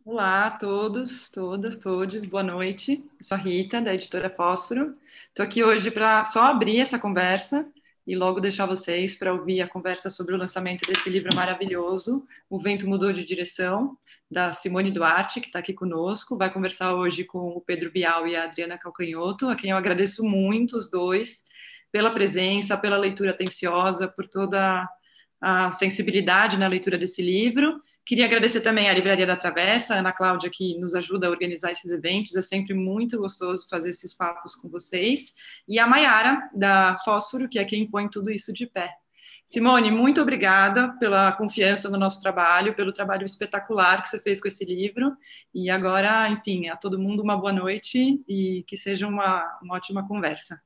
Olá a todos, todas, todos, boa noite. Eu sou a Rita, da editora Fósforo. Estou aqui hoje para só abrir essa conversa e logo deixar vocês para ouvir a conversa sobre o lançamento desse livro maravilhoso, O Vento Mudou de Direção, da Simone Duarte, que está aqui conosco. Vai conversar hoje com o Pedro Bial e a Adriana Calcanhoto, a quem eu agradeço muito, os dois, pela presença, pela leitura atenciosa, por toda a sensibilidade na leitura desse livro. Queria agradecer também à Livraria da Travessa, a Ana Cláudia, que nos ajuda a organizar esses eventos. É sempre muito gostoso fazer esses papos com vocês. E a Maiara, da Fósforo, que é quem põe tudo isso de pé. Simone, muito obrigada pela confiança no nosso trabalho, pelo trabalho espetacular que você fez com esse livro. E agora, enfim, a todo mundo uma boa noite e que seja uma ótima conversa.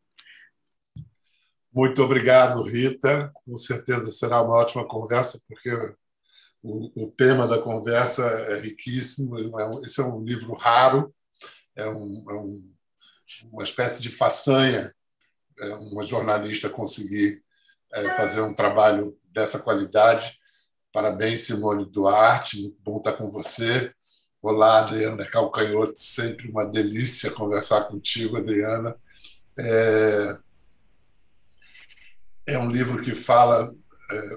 Muito obrigado, Rita. Com certeza será uma ótima conversa, porque o tema da conversa é riquíssimo. Esse é um livro raro, uma espécie de façanha, uma jornalista conseguir fazer um trabalho dessa qualidade. Parabéns, Simone Duarte, muito bom estar com você. Olá, Adriana Calcanhoto, sempre uma delícia conversar contigo, Adriana. É um livro que fala,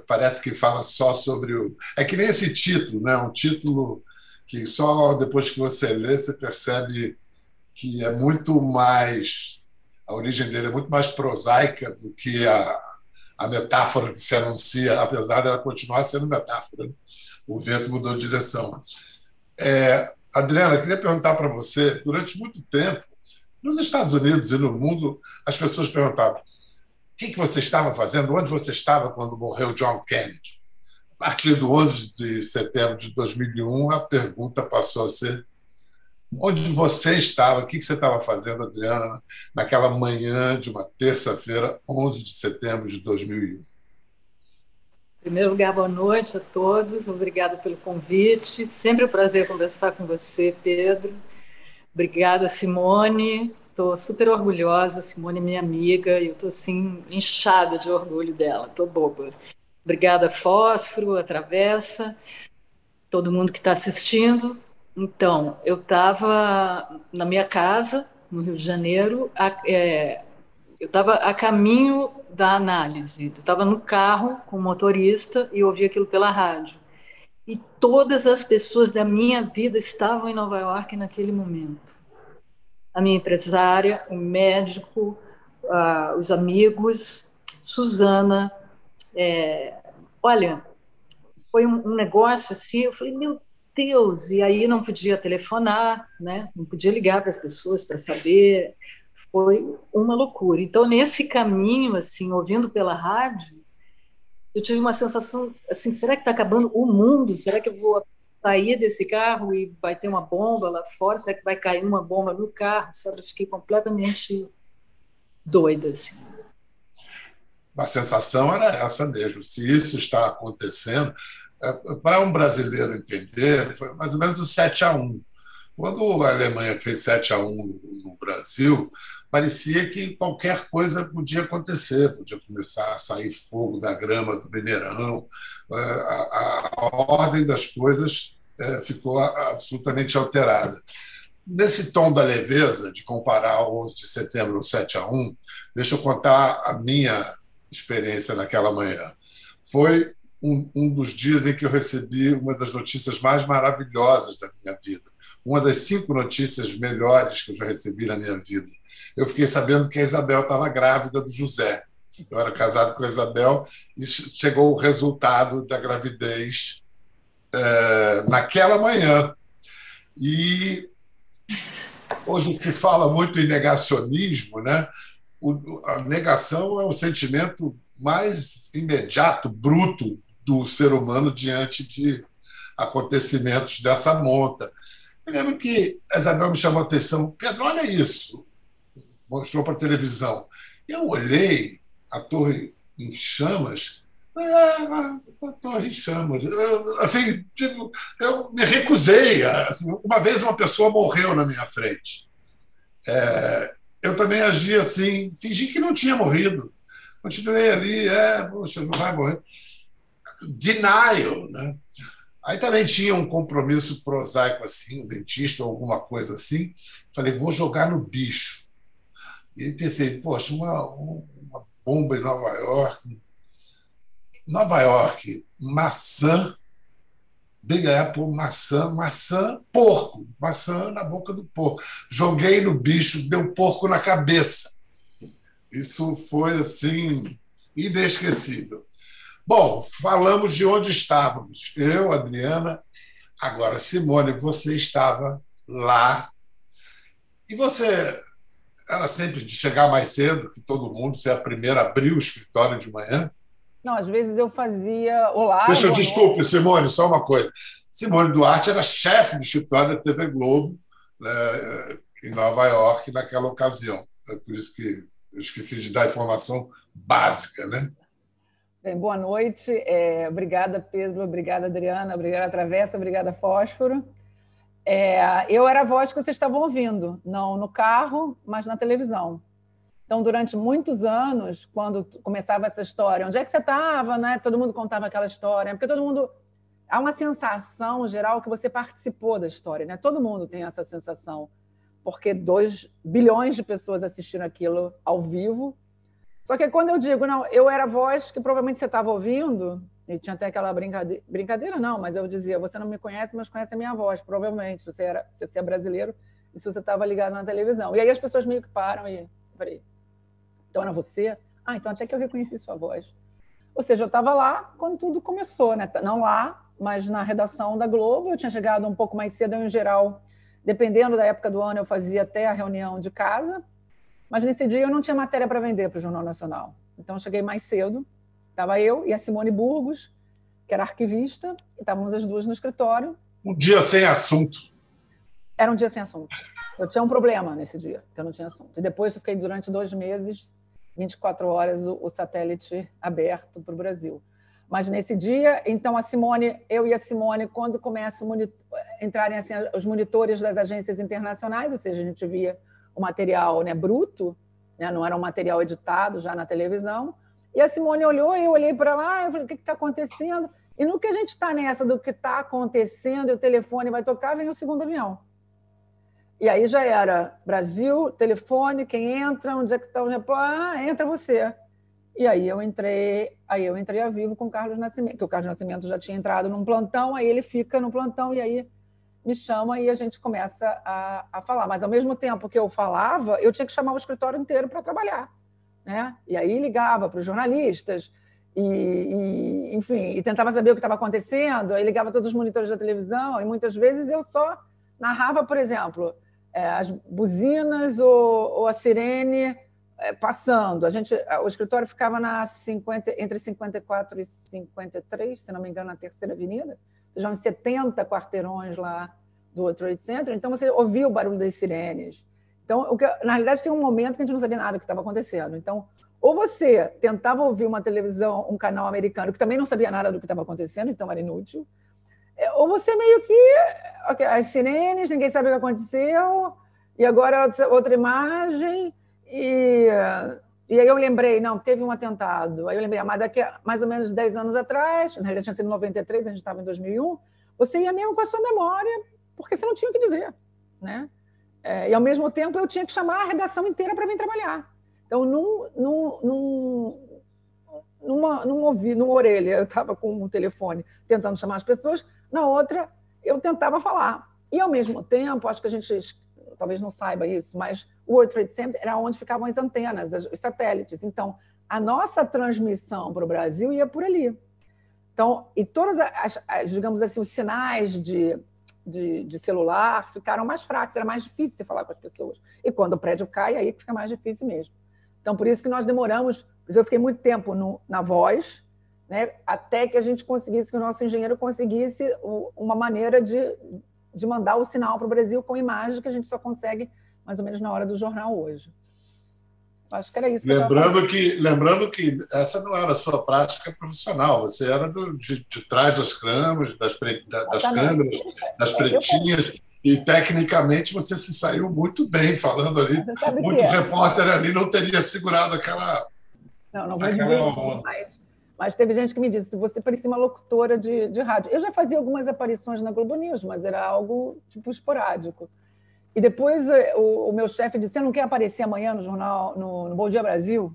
parece que fala só sobre o... É que nem esse título, né? Um título que só depois que você lê, você percebe que é muito mais... A origem dele é muito mais prosaica do que a metáfora que se anuncia, apesar dela continuar sendo metáfora. Né? O vento mudou de direção. Adriana, eu queria perguntar para você, durante muito tempo, nos Estados Unidos e no mundo, as pessoas perguntavam: o que você estava fazendo? Onde você estava quando morreu John Kennedy? A partir do 11 de setembro de 2001, a pergunta passou a ser: onde você estava? O que você estava fazendo, Adriana, naquela manhã de uma terça-feira, 11 de setembro de 2001? Em primeiro lugar, boa noite a todos. Obrigada pelo convite. Sempre um prazer conversar com você, Pedro. Obrigada, Simone. Estou super orgulhosa. Simone é minha amiga e eu estou assim, inchada de orgulho dela. Estou boba. Obrigada, Fósforo, a Travessa, todo mundo que está assistindo. Então, eu estava na minha casa, no Rio de Janeiro, eu estava a caminho da análise. Eu estava no carro com o motorista e ouvi aquilo pela rádio. E todas as pessoas da minha vida estavam em Nova York naquele momento. A minha empresária, o médico, os amigos, Suzana. Olha, foi um negócio assim, eu falei, meu Deus, e aí não podia telefonar, né? Não podia ligar para as pessoas para saber, foi uma loucura. Então, nesse caminho, assim, ouvindo pela rádio, eu tive uma sensação, assim, será que está acabando o mundo? Será que eu vou sair desse carro e vai ter uma bomba lá fora? Será que vai cair uma bomba no carro? Sabe? Eu fiquei completamente doida, assim. A sensação era essa mesmo. Se isso está acontecendo, para um brasileiro entender, foi mais ou menos o 7-1. Quando a Alemanha fez 7-1 no Brasil, parecia que qualquer coisa podia acontecer, podia começar a sair fogo da grama do Mineirão. A ordem das coisas ficou absolutamente alterada. Nesse tom da leveza, de comparar o 11 de setembro ao 7-1, deixa eu contar a minha experiência naquela manhã. Foi um dos dias em que eu recebi uma das notícias mais maravilhosas da minha vida. Uma das 5 notícias melhores que eu já recebi na minha vida. Eu fiquei sabendo que a Isabel estava grávida do José. Eu era casado com a Isabel e chegou o resultado da gravidez naquela manhã. E hoje se fala muito em negacionismo, né? A negação é o sentimento mais imediato, bruto do ser humano diante de acontecimentos dessa monta. Eu lembro que a Isabel me chamou a atenção: Pedro, olha isso. Mostrou para a televisão. Eu olhei a torre em chamas. A torre em chamas. Assim, tipo, eu me recusei. Assim, uma vez uma pessoa morreu na minha frente. Eu também agi assim, fingi que não tinha morrido. Continuei ali, poxa, não vai morrer. Denial, né? Aí também tinha um compromisso prosaico assim, um dentista ou alguma coisa assim. Falei, vou jogar no bicho. E pensei, poxa, uma bomba em Nova York. Nova York, maçã, Big Apple, maçã, porco, maçã na boca do porco. Joguei no bicho, deu porco na cabeça. Isso foi assim inesquecível. Bom, falamos de onde estávamos. Eu, Adriana, agora Simone, você estava lá e você era sempre de chegar mais cedo que todo mundo, ser a primeira a abrir o escritório de manhã. Não, às vezes eu fazia olá, Deixa eu boa desculpe, noite. Simone, só uma coisa. Simone Duarte era chefe do escritório da TV Globo, né, em Nova York, naquela ocasião. É por isso que eu esqueci de dar a informação básica, né? Bem, boa noite. Obrigada, Pedro. Obrigada, Adriana. Obrigada, Travessa. Obrigada, Fósforo. Eu era a voz que vocês estavam ouvindo, não no carro, mas na televisão. Então, durante muitos anos, quando começava essa história, onde é que você estava, né? Todo mundo contava aquela história, porque todo mundo... Há uma sensação geral que você participou da história, né? Todo mundo tem essa sensação, porque 2 bilhões de pessoas assistiram aquilo ao vivo. Só que quando eu digo, não, eu era a voz que provavelmente você estava ouvindo, e tinha até aquela brincadeira, não, mas eu dizia, você não me conhece, mas conhece a minha voz, provavelmente, se você é brasileiro e se você estava ligado na televisão. E aí as pessoas meio que param e... Falei, então era você? Ah, então até que eu reconheci sua voz. Ou seja, eu estava lá quando tudo começou, né? Não lá, mas na redação da Globo. Eu tinha chegado um pouco mais cedo, eu, em geral, dependendo da época do ano, eu fazia até a reunião de casa, mas nesse dia eu não tinha matéria para vender para o Jornal Nacional. Então eu cheguei mais cedo, estava eu e a Simone Burgos, que era arquivista, e estávamos as duas no escritório. Um dia sem assunto. Era um dia sem assunto. Eu tinha um problema nesse dia, que eu não tinha assunto. E depois eu fiquei durante 2 meses, 24 horas, o satélite aberto para o Brasil. Mas nesse dia, então eu e a Simone, quando começam a entrarem assim, os monitores das agências internacionais, ou seja, a gente via o material, né, bruto, né, não era um material editado já na televisão, e a Simone olhou, eu olhei para lá, eu falei, o que está acontecendo? E no que a gente está nessa do que está acontecendo, e o telefone vai tocar, vem o segundo avião. E aí já era Brasil, telefone, quem entra, onde é que está o repórter? Ah, entra você. E aí eu entrei a vivo com o Carlos Nascimento, que o Carlos Nascimento já tinha entrado num plantão, aí ele fica no plantão e aí me chama e a gente começa a falar. Mas ao mesmo tempo que eu falava, eu tinha que chamar o escritório inteiro para trabalhar, né? E aí ligava para os jornalistas enfim, e tentava saber o que estava acontecendo, aí ligava todos os monitores da televisão e muitas vezes eu só narrava, por exemplo, as buzinas ou a sirene passando. O escritório ficava entre 54 e 53, se não me engano, na Terceira Avenida, ou seja, uns 70 quarteirões lá do World Trade Center, então você ouvia o barulho das sirenes. Então, na realidade, tem um momento que a gente não sabia nada do que estava acontecendo. Então, ou você tentava ouvir uma televisão, um canal americano, que também não sabia nada do que estava acontecendo, então era inútil, ou você meio que... as sirenes, ninguém sabe o que aconteceu, e agora outra imagem, e aí eu lembrei, não, teve um atentado. Aí eu lembrei, mas daqui a mais ou menos 10 anos atrás, na realidade tinha sido em 93, a gente estava em 2001, você ia mesmo com a sua memória, porque você não tinha o que dizer, né? E, ao mesmo tempo, eu tinha que chamar a redação inteira para vir trabalhar. Então, numa orelha, eu estava com o telefone tentando chamar as pessoas, na outra, eu tentava falar. E, ao mesmo tempo, acho que a gente talvez não saiba isso, mas o World Trade Center era onde ficavam as antenas, os satélites. Então, a nossa transmissão para o Brasil ia por ali. Então, e todas digamos assim, os sinais de celular ficaram mais fracos, era mais difícil você falar com as pessoas. E quando o prédio cai, aí fica mais difícil mesmo. Então, por isso que nós demoramos, eu fiquei muito tempo na voz, né, até que a gente conseguisse, que o nosso engenheiro conseguisse uma maneira de mandar o sinal para o Brasil com imagem que a gente só consegue mais ou menos na hora do jornal hoje. Acho que era isso. Lembrando que essa não era a sua prática profissional, você era de trás das câmeras, das câmeras, das pretinhas, e tecnicamente você se saiu muito bem falando ali. Muito repórter ali não teria segurado aquela... Não vou dizer isso, Mas teve gente que me disse, você parecia uma locutora de rádio. Eu já fazia algumas aparições na Globo News, mas era algo tipo esporádico. E depois o meu chefe disse, você não quer aparecer amanhã no jornal, no Bom Dia Brasil?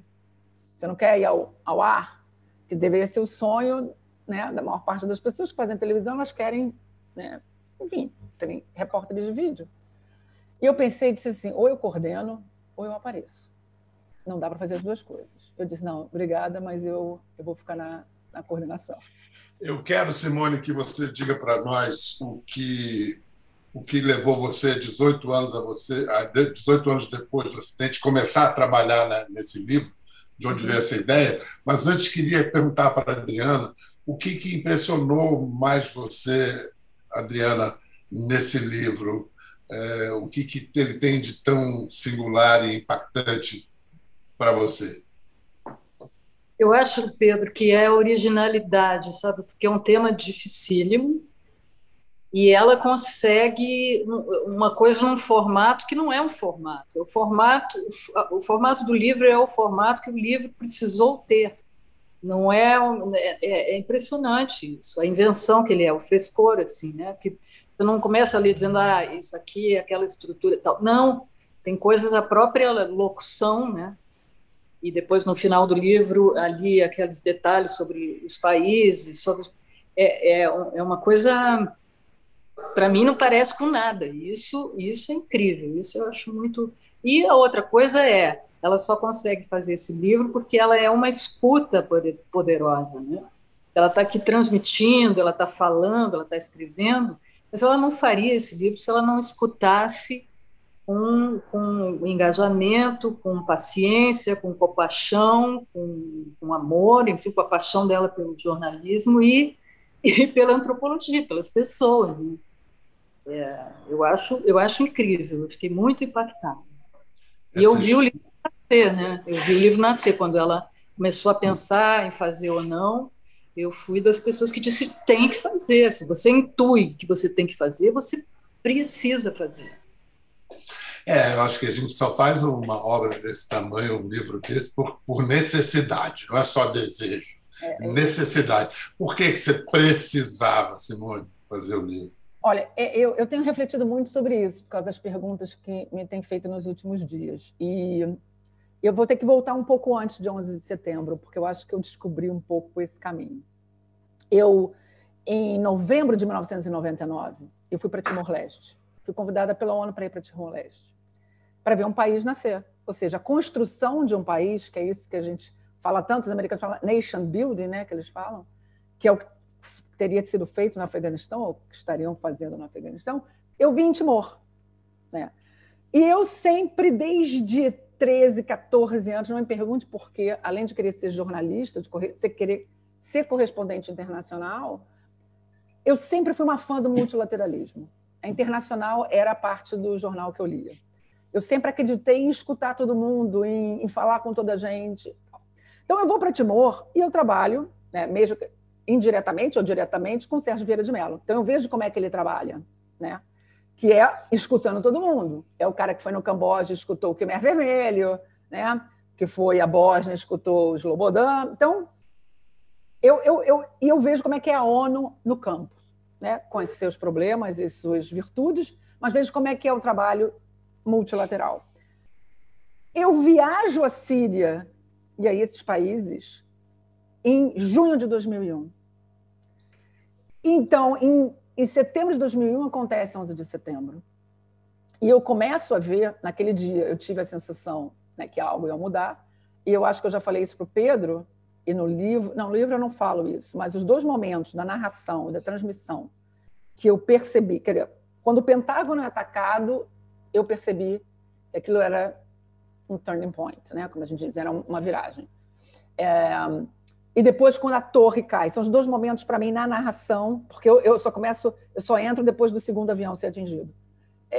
Você não quer ir ao ar? Que deveria ser o sonho, né, da maior parte das pessoas que fazem televisão, elas querem, né, enfim, serem repórteres de vídeo. E eu pensei e disse assim, ou eu coordeno ou eu apareço. Não dá para fazer as duas coisas. Eu disse, não, obrigada, mas eu vou ficar na coordenação. Eu quero, Simone, que você diga para nós o que levou você 18 anos 18 anos depois do acidente, começar a trabalhar nesse livro, de onde veio essa ideia. Mas antes queria perguntar para a Adriana o que impressionou mais você, Adriana, nesse livro. O que ele tem de tão singular e impactante para você? Eu acho, Pedro, que é a originalidade, sabe? Porque é um tema dificílimo e ela consegue uma coisa num formato que não é um formato. O formato do livro é o formato que o livro precisou ter. Não é, é impressionante isso, a invenção que ele é, o frescor, assim, né? Porque você não começa ali dizendo, isso aqui é aquela estrutura e tal. Não, tem coisas, a própria locução, né? E depois, no final do livro, ali, aqueles detalhes sobre os países, é uma coisa, para mim, não parece com nada. Isso é incrível, isso eu acho muito... E a outra coisa ela só consegue fazer esse livro porque ela é uma escuta poderosa, né? Ela está aqui transmitindo, ela está falando, ela está escrevendo, mas ela não faria esse livro se ela não escutasse com engajamento, com paciência, com compaixão, com amor, enfim, com a paixão dela pelo jornalismo e pela antropologia, pelas pessoas, né? Eu acho incrível, eu fiquei muito impactada. E eu vi o livro nascer, né? Eu vi o livro nascer quando ela começou a pensar em fazer ou não. Eu fui das pessoas que disse tem que fazer. Se você intui que você tem que fazer, você precisa fazer. Eu acho que a gente só faz uma obra desse tamanho, um livro desse, por necessidade, não é só desejo, necessidade. Por que você precisava, Simone, fazer o livro? Olha, eu tenho refletido muito sobre isso, por causa das perguntas que me têm feito nos últimos dias. E eu vou ter que voltar um pouco antes de 11 de setembro, porque eu acho que eu descobri um pouco esse caminho. Em novembro de 1999, eu fui para Timor-Leste. Fui convidada pela ONU para ir para Timor-Leste, para ver um país nascer. Ou seja, a construção de um país, que é isso que a gente fala tanto, os americanos falam nation building, né, que eles falam, que é o que teria sido feito no Afeganistão, ou que estariam fazendo no Afeganistão, eu vi em Timor, né? E eu sempre, desde 13, 14 anos, não me pergunte por quê, além de querer ser jornalista, de querer ser correspondente internacional, eu sempre fui uma fã do multilateralismo. A Internacional era a parte do jornal que eu lia. Eu sempre acreditei em escutar todo mundo, em falar com toda a gente. Então, eu vou para Timor e eu trabalho, né, mesmo indiretamente ou diretamente, com Sérgio Vieira de Mello. Então, eu vejo como é que ele trabalha, né? Que é escutando todo mundo. É o cara que foi no Camboja e escutou o Khmer Vermelho, né? Que foi a Bósnia, escutou o Slobodan. Então, eu vejo como é que é a ONU no campo, né? Com os seus problemas e suas virtudes, mas vejo como é que é o trabalho multilateral. Eu viajo à Síria e a esses países em junho de 2001. Então, em setembro de 2001, acontece 11 de setembro. E eu começo a ver, naquele dia, eu tive a sensação, né, que algo ia mudar, e eu acho que eu já falei isso para o Pedro, e no livro eu não falo isso, mas os dois momentos da narração e da transmissão que eu percebi, quer dizer, quando o Pentágono é atacado, eu percebi que aquilo era um turning point, né, como a gente diz, era uma viragem. E depois, quando a torre cai, são os dois momentos para mim na narração, porque eu só entro depois do segundo avião ser atingido.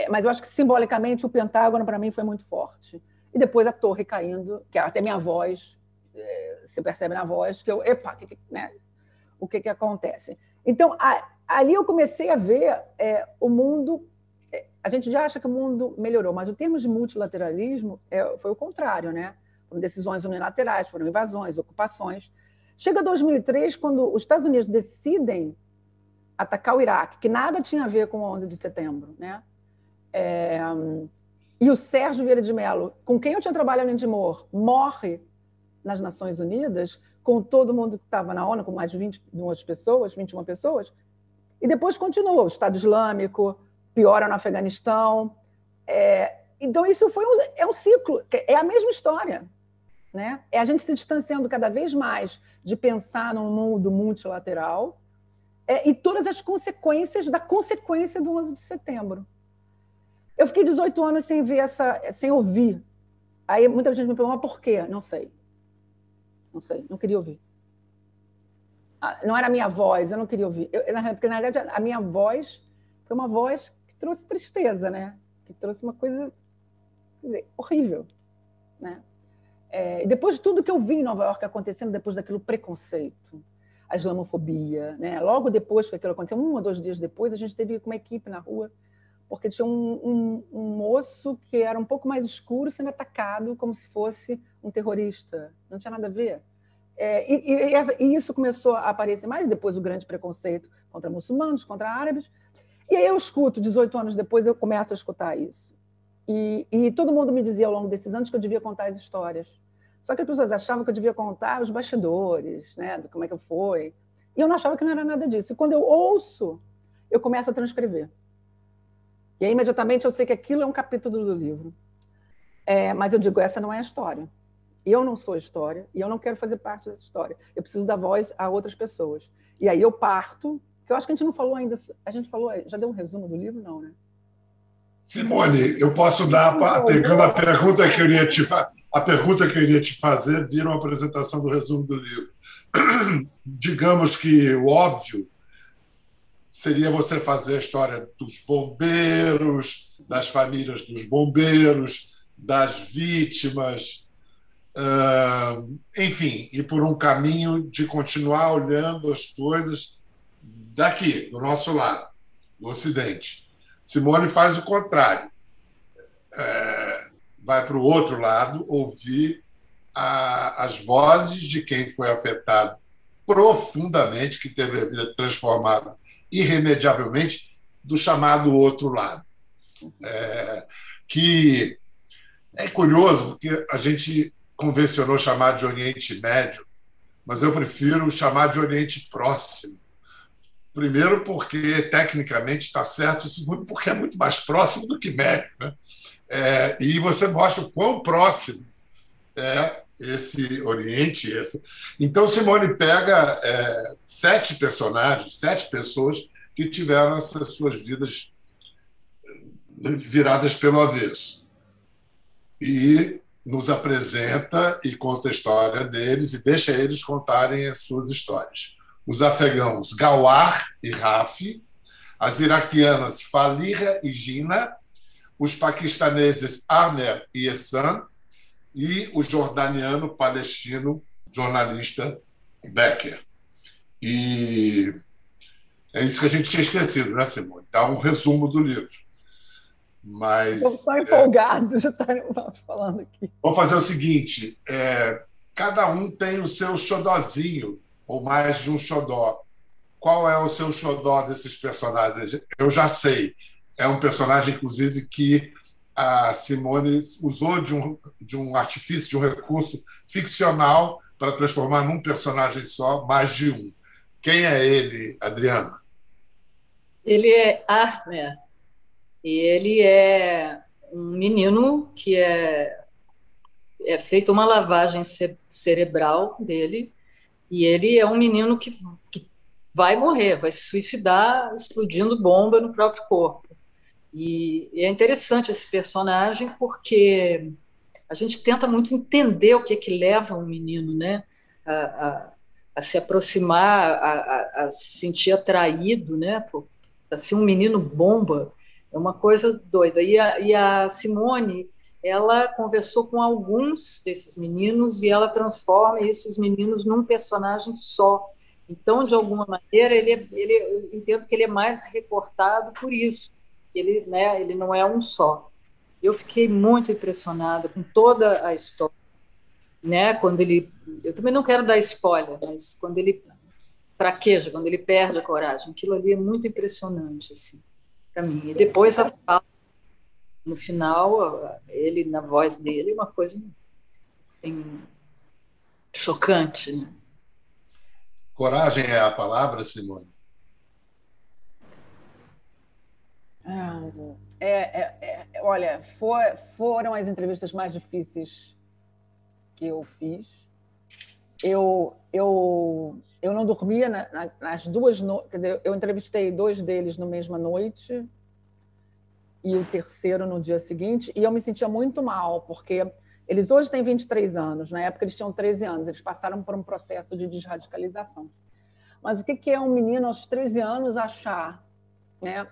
Mas eu acho que simbolicamente o Pentágono para mim foi muito forte. E depois a torre caindo, que até minha voz, você percebe na voz que né, o que acontece. Então, ali eu comecei a ver o mundo. A gente já acha que o mundo melhorou, mas em termos de multilateralismo foi o contrário, né? Foram decisões unilaterais, foram invasões, ocupações. Chega 2003, quando os Estados Unidos decidem atacar o Iraque, que nada tinha a ver com o 11 de setembro, né? E o Sérgio Vieira de Mello, com quem eu tinha trabalhado em Timor, morre nas Nações Unidas, com todo mundo que estava na ONU, com mais de 21 pessoas, e depois continua o Estado Islâmico, piora no Afeganistão. Então, isso é um ciclo, é a mesma história, né? É a gente se distanciando cada vez mais de pensar num mundo multilateral e todas as consequências da consequência do 11 de setembro. Eu fiquei 18 anos sem ouvir. Aí muita gente me perguntou, por quê? Não sei, não queria ouvir. Não era a minha voz, eu não queria ouvir. Porque, na verdade, a minha voz foi uma voz que trouxe tristeza, né? Que trouxe uma coisa, quer dizer, horrível, né? E depois de tudo que eu vi em Nova York acontecendo, depois daquilo, preconceito, a islamofobia, né? Logo depois que aquilo aconteceu, 1 ou 2 dias depois, a gente teve uma equipe na rua, porque tinha um moço que era um pouco mais escuro sendo atacado como se fosse um terrorista. Não tinha nada a ver. E isso começou a aparecer mais depois do grande preconceito contra muçulmanos, contra árabes. E aí eu escuto, 18 anos depois, eu começo a escutar isso. E todo mundo me dizia ao longo desses anos que eu devia contar as histórias. Só que as pessoas achavam que eu devia contar os bastidores, né, de como é que foi. E eu não achava que não era nada disso. E quando eu ouço, eu começo a transcrever. E aí, imediatamente, eu sei que aquilo é um capítulo do livro. Mas eu digo, essa não é a história. Eu não sou a história e eu não quero fazer parte dessa história. Eu preciso dar voz a outras pessoas. E aí eu parto, que eu acho que a gente não falou ainda... A gente falou... Já deu um resumo do livro? Não, né? Simone, eu posso dar, pegando a pergunta que eu iria te fazer, a pergunta que eu iria te fazer vira uma apresentação do resumo do livro. Digamos que o óbvio seria você fazer a história dos bombeiros, das famílias dos bombeiros, das vítimas, enfim, e por um caminho de continuar olhando as coisas daqui, do nosso lado, do Ocidente. Simone faz o contrário. Vai para o outro lado ouvir as vozes de quem foi afetado profundamente, que teve a vida transformada irremediavelmente, do chamado outro lado. Que é curioso, porque a gente convencionou chamar de Oriente Médio, mas eu prefiro chamar de Oriente Próximo. Primeiro, porque tecnicamente está certo, segundo, porque é muito mais próximo do que médio, né? E você mostra o quão próximo é esse Oriente. Então, Simone pega 7 personagens, 7 pessoas que tiveram essas suas vidas viradas pelo avesso. E nos apresenta e conta a história deles e deixa eles contarem as suas histórias. Os afegãos Gawar e Rafi, as iraquianas Faliha e Gina, os paquistaneses Amer e Ehsan e o jordaniano-palestino jornalista Becker. E é isso que a gente tinha esquecido, né, Simone? Dá um resumo do livro. Mas eu estou empolgado, já está falando aqui. Vamos fazer o seguinte, cada um tem o seu xodózinho, ou mais de um xodó. Qual é o seu xodó desses personagens? Eu já sei. É um personagem, inclusive, que a Simone usou de um artifício, de um recurso ficcional para transformar num personagem só, mais de um. Quem é ele, Adriana? Ele é Ahmer. E ele é um menino que é feita uma lavagem cerebral dele, e ele é um menino que vai morrer, vai se suicidar explodindo bomba no próprio corpo. E é interessante esse personagem porque a gente tenta muito entender o que é que leva um menino, né, a se aproximar, a se sentir atraído, né, a ser um menino bomba. É uma coisa doida. E a Simone, ela conversou com alguns desses meninos e ela transforma esses meninos num personagem só. Então, de alguma maneira, eu entendo que ele é mais recortado por isso. Ele não é um só. Eu fiquei muito impressionada com toda a história. né? Quando ele, eu também não quero dar spoiler, mas quando ele fraqueja, quando ele perde a coragem, aquilo ali é muito impressionante, assim, para mim. E depois a fala, no final, ele na voz dele, uma coisa assim, chocante, né? Coragem é a palavra, Simone? Olha, foram as entrevistas mais difíceis que eu fiz. Eu não dormia nas duas noites. Quer dizer, eu entrevistei 2 deles na mesma noite e o terceiro no dia seguinte, e eu me sentia muito mal, porque eles hoje têm 23 anos, na época eles tinham 13 anos, eles passaram por um processo de desradicalização. Mas o que é um menino aos 13 anos achar, né,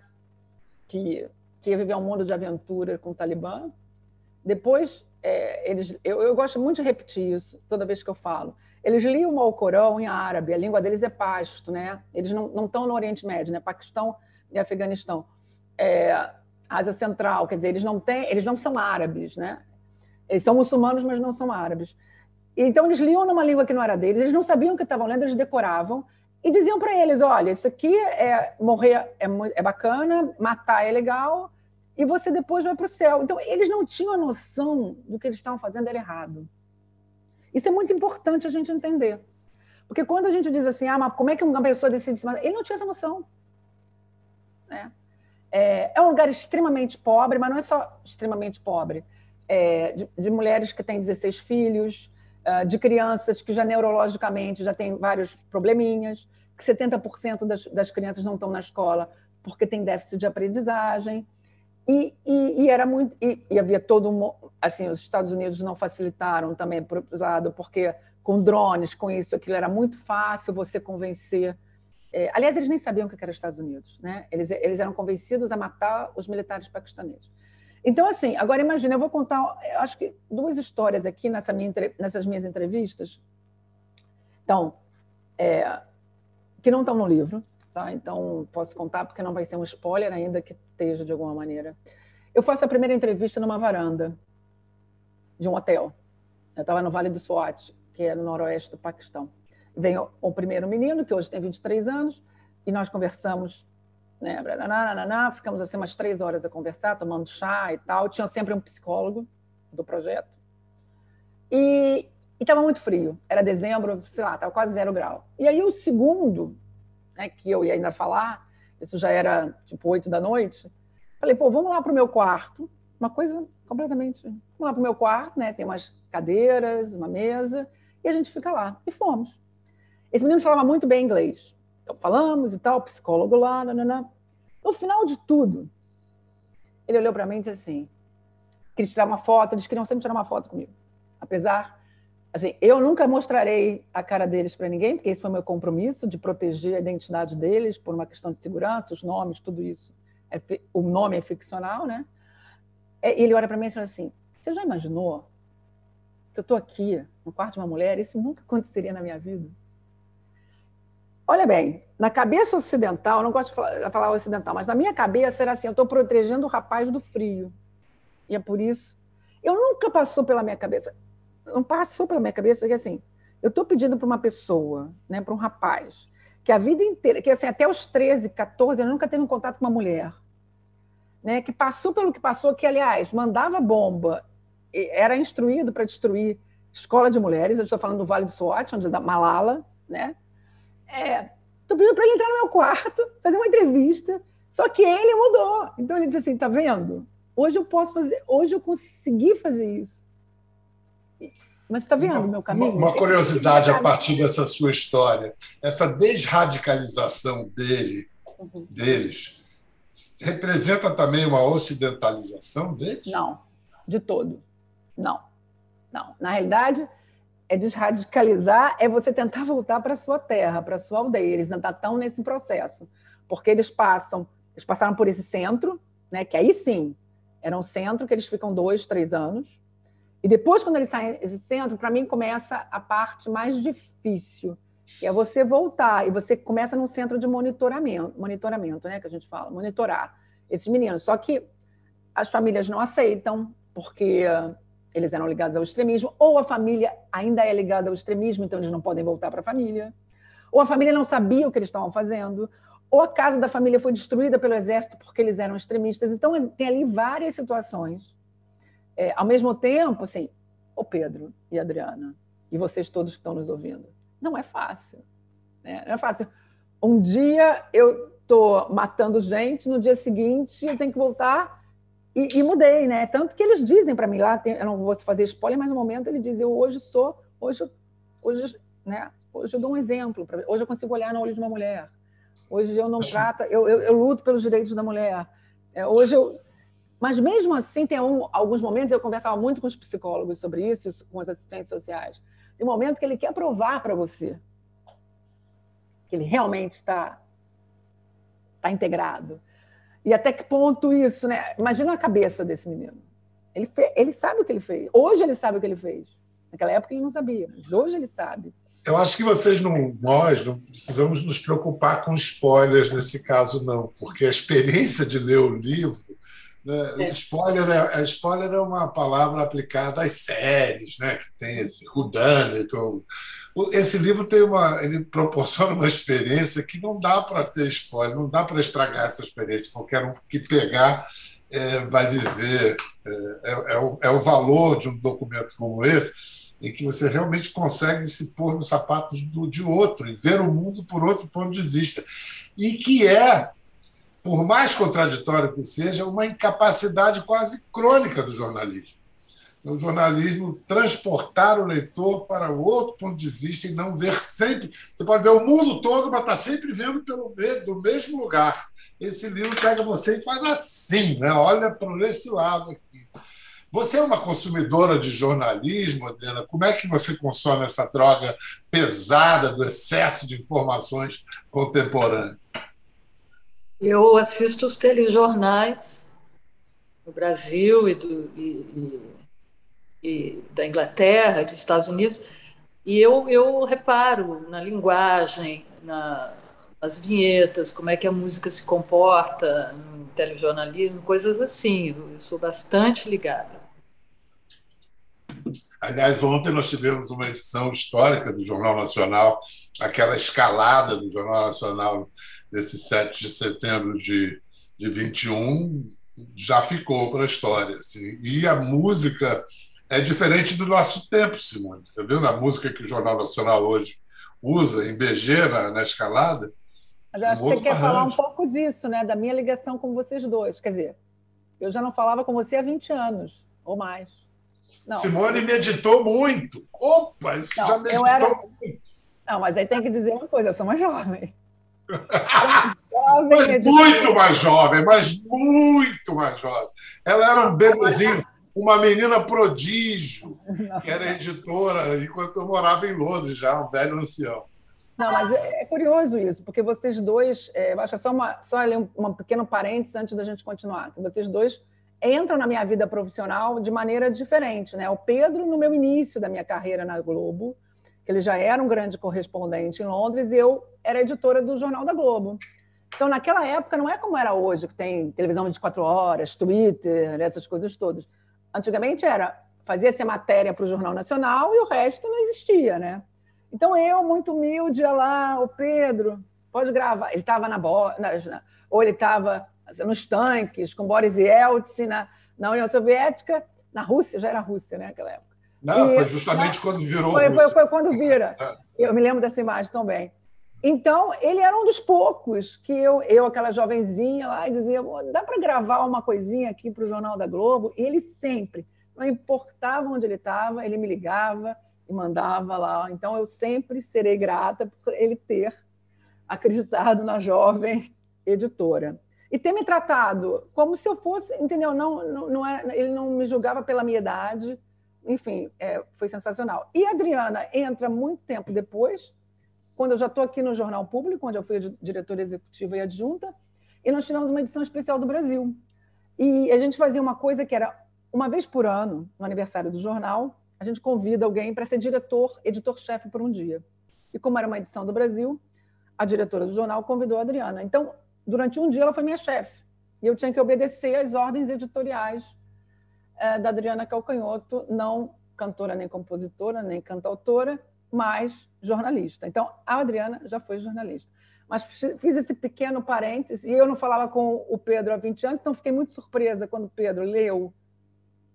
que ia viver um mundo de aventura com o Talibã? Depois, eu gosto muito de repetir isso toda vez que eu falo. Eles liam o Alcorão em árabe, a língua deles é pasto, né? Eles não estão no Oriente Médio, né? Paquistão e Afeganistão. Ásia Central, quer dizer, eles não são árabes, né? Eles são muçulmanos, mas não são árabes. Então, eles liam numa língua que não era deles, eles não sabiam o que estavam lendo, eles decoravam e diziam para eles, olha, isso aqui morrer é bacana, matar é legal, e você depois vai para o céu. Então, eles não tinham a noção do que eles estavam fazendo era errado. Isso é muito importante a gente entender. Porque quando a gente diz assim, mas como é que uma pessoa decide se matar? Ele não tinha essa noção. Né? É um lugar extremamente pobre, mas não é só extremamente pobre. De mulheres que têm 16 filhos, de crianças que já neurologicamente já têm vários probleminhas, que 70% das crianças não estão na escola porque tem déficit de aprendizagem. E era muito, e havia todo assim, os Estados Unidos não facilitaram também por outro lado, porque com drones, com isso, aquilo era muito fácil você convencer. Aliás, eles nem sabiam o que era os Estados Unidos, né? Eles eram convencidos a matar os militares paquistaneses. Então, assim, agora imagina, eu vou contar, acho que 2 histórias aqui nessas minhas entrevistas, então, que não estão no livro, tá? Então, posso contar porque não vai ser um spoiler, ainda que esteja de alguma maneira. Eu faço a primeira entrevista numa varanda de um hotel. Eu estava no Vale do Swat, que é no noroeste do Paquistão. Vem o primeiro menino, que hoje tem 23 anos, e nós conversamos, né, ficamos assim umas 3 horas a conversar, tomando chá e tal. Tinha sempre um psicólogo do projeto. E estava muito frio. Era dezembro, sei lá, estava quase 0 grau. E aí o segundo, né, que eu ia ainda falar, isso já era tipo 8 da noite, falei, vamos lá para o meu quarto, uma coisa completamente... Vamos lá para o meu quarto, né, tem umas cadeiras, uma mesa, e a gente fica lá. E fomos. Esse menino falava muito bem inglês. Então falamos e tal, psicólogo lá, nananã. No final de tudo, ele olhou para mim e disse assim, queria tirar uma foto, eles queriam sempre tirar uma foto comigo. Apesar... Assim, eu nunca mostrarei a cara deles para ninguém, porque esse foi o meu compromisso, de proteger a identidade deles por uma questão de segurança, os nomes, tudo isso. O nome é ficcional, né? E ele olha para mim e fala assim, você já imaginou que eu estou aqui no quarto de uma mulher? Isso nunca aconteceria na minha vida. Olha bem, na cabeça ocidental, eu não gosto de falar ocidental, mas na minha cabeça era assim, eu estou protegendo o rapaz do frio. E é por isso... Eu nunca passou pela minha cabeça... Não passou pela minha cabeça que assim, eu estou pedindo para uma pessoa, né, para um rapaz, que a vida inteira, que assim, até os 13, 14, ele nunca teve um contato com uma mulher, né, que passou pelo que passou, que, aliás, mandava bomba, era instruído para destruir escola de mulheres, eu estou falando do Vale do Swat, onde é da Malala, né? Estou pedindo para ele entrar no meu quarto, fazer uma entrevista, só que ele mudou. Então ele disse assim, tá vendo? Hoje eu posso fazer, hoje eu consegui fazer isso. Mas está vendo o meu caminho? Uma curiosidade a partir dessa sua história. Essa desradicalização deles representa também uma ocidentalização deles? Não, de todo. Não. Na realidade, desradicalizar é você tentar voltar para a sua terra, para a sua aldeia. Eles ainda estão nesse processo. Porque eles passaram por esse centro, né, que aí sim, era um centro que eles ficam 2, 3 anos. E depois, quando eles saem desse centro, para mim começa a parte mais difícil, que é você voltar, e você começa num centro de monitoramento, né, que a gente fala, monitorar esses meninos. Só que as famílias não aceitam, porque eles eram ligados ao extremismo, ou a família ainda é ligada ao extremismo, então eles não podem voltar para a família, ou a família não sabia o que eles estavam fazendo, ou a casa da família foi destruída pelo exército porque eles eram extremistas. Então, tem ali várias situações. Ao mesmo tempo, assim, o Pedro e a Adriana, e vocês todos que estão nos ouvindo, não é fácil. Né? Não é fácil. Um dia eu estou matando gente, no dia seguinte eu tenho que voltar e mudei. Né? Tanto que eles dizem para mim lá, eu não vou fazer spoiler, mas no momento ele diz, eu hoje eu dou um exemplo, hoje eu consigo olhar no olho de uma mulher. Hoje eu não trato, eu luto pelos direitos da mulher. Mas mesmo assim, tem alguns momentos, eu conversava muito com os psicólogos sobre isso, com os assistentes sociais. Tem um momento que ele quer provar para você que ele realmente está integrado. E até que ponto isso, né? Imagina a cabeça desse menino. Ele sabe o que ele fez. Hoje ele sabe o que ele fez. Naquela época ele não sabia, mas hoje ele sabe. Eu acho que nós não precisamos nos preocupar com spoilers nesse caso, não, porque a experiência de ler o livro, né, spoiler é uma palavra aplicada às séries, né, que tem esse whodunit. Esse livro ele proporciona uma experiência que não dá para ter spoiler, não dá para estragar essa experiência. Qualquer um que pegar vai viver. É o valor de um documento como esse, em que você realmente consegue se pôr nos sapatos de outro e ver o mundo por outro ponto de vista. E que por mais contraditório que seja, uma incapacidade quase crônica do jornalismo. O jornalismo transportar o leitor para outro ponto de vista e não ver sempre. Você pode ver o mundo todo, mas está sempre vendo do mesmo lugar. Esse livro pega você e faz assim, né? Olha para esse lado aqui. Você é uma consumidora de jornalismo, Adriana? Como é que você consome essa droga pesada do excesso de informações contemporâneas? Eu assisto os telejornais do Brasil e da Inglaterra, dos Estados Unidos, e eu reparo na linguagem, nas vinhetas, como é que a música se comporta no telejornalismo, coisas assim. Eu sou bastante ligada. Aliás, ontem nós tivemos uma edição histórica do Jornal Nacional, aquela escalada do Jornal Nacional desse 7 de setembro de 21, já ficou para a história. Assim. E a música é diferente do nosso tempo, Simone. Você viu a música que o Jornal Nacional hoje usa em BG, na escalada? Mas eu acho que você quer falar um pouco disso, né? Da minha ligação com vocês dois. Quer dizer, eu já não falava com você há 20 anos, ou mais. Não. Simone meditou muito. Opa, isso não, já meditou muito. Não, mas aí tem que dizer uma coisa, eu sou mais jovem. Mas muito mais jovem, mas muito mais jovem. Ela era um bebezinho, uma menina prodígio, que era editora, enquanto eu morava em Londres, já um velho ancião. Não, mas é curioso isso, porque vocês dois, eu acho só um pequeno parênteses antes da gente continuar, que vocês dois entram na minha vida profissional de maneira diferente, né? O Pedro, no meu início da minha carreira na Globo, que ele já era um grande correspondente em Londres, e eu era editora do Jornal da Globo. Então, naquela época, não é como era hoje, que tem televisão 24 horas, Twitter, essas coisas todas. Antigamente fazia-se matéria para o Jornal Nacional e o resto não existia, né? Então, eu, muito humilde, ia lá, o Pedro, pode gravar. Ele estava ou ele estava nos tanques, com Boris Yeltsin, na União Soviética, na Rússia, já era Rússia, né, naquela época. Não, foi justamente quando virou Rússia. Foi quando vira. Eu me lembro dessa imagem também. Então, ele era um dos poucos que eu aquela jovenzinha lá, e dizia, dá para gravar uma coisinha aqui para o Jornal da Globo? E ele sempre, não importava onde ele estava, ele me ligava e mandava lá. Então, eu sempre serei grata por ele ter acreditado na jovem editora. E ter me tratado como se eu fosse, entendeu? Ele não me julgava pela minha idade. Enfim, foi sensacional. E a Adriana entra muito tempo depois, quando eu já estou aqui no Jornal Público, onde eu fui diretora executiva e adjunta, e nós tivemos uma edição especial do Brasil. E a gente fazia uma coisa que era, uma vez por ano, no aniversário do jornal, a gente convida alguém para ser editor-chefe por um dia. E como era uma edição do Brasil, a diretora do jornal convidou a Adriana. Então, durante um dia, ela foi minha chefe. E eu tinha que obedecer às ordens editoriais da Adriana Calcanhoto, não cantora, nem compositora, nem cantautora, mas jornalista. Então, a Adriana já foi jornalista. Mas fiz esse pequeno parêntese, e eu não falava com o Pedro há 20 anos, então fiquei muito surpresa quando o Pedro leu,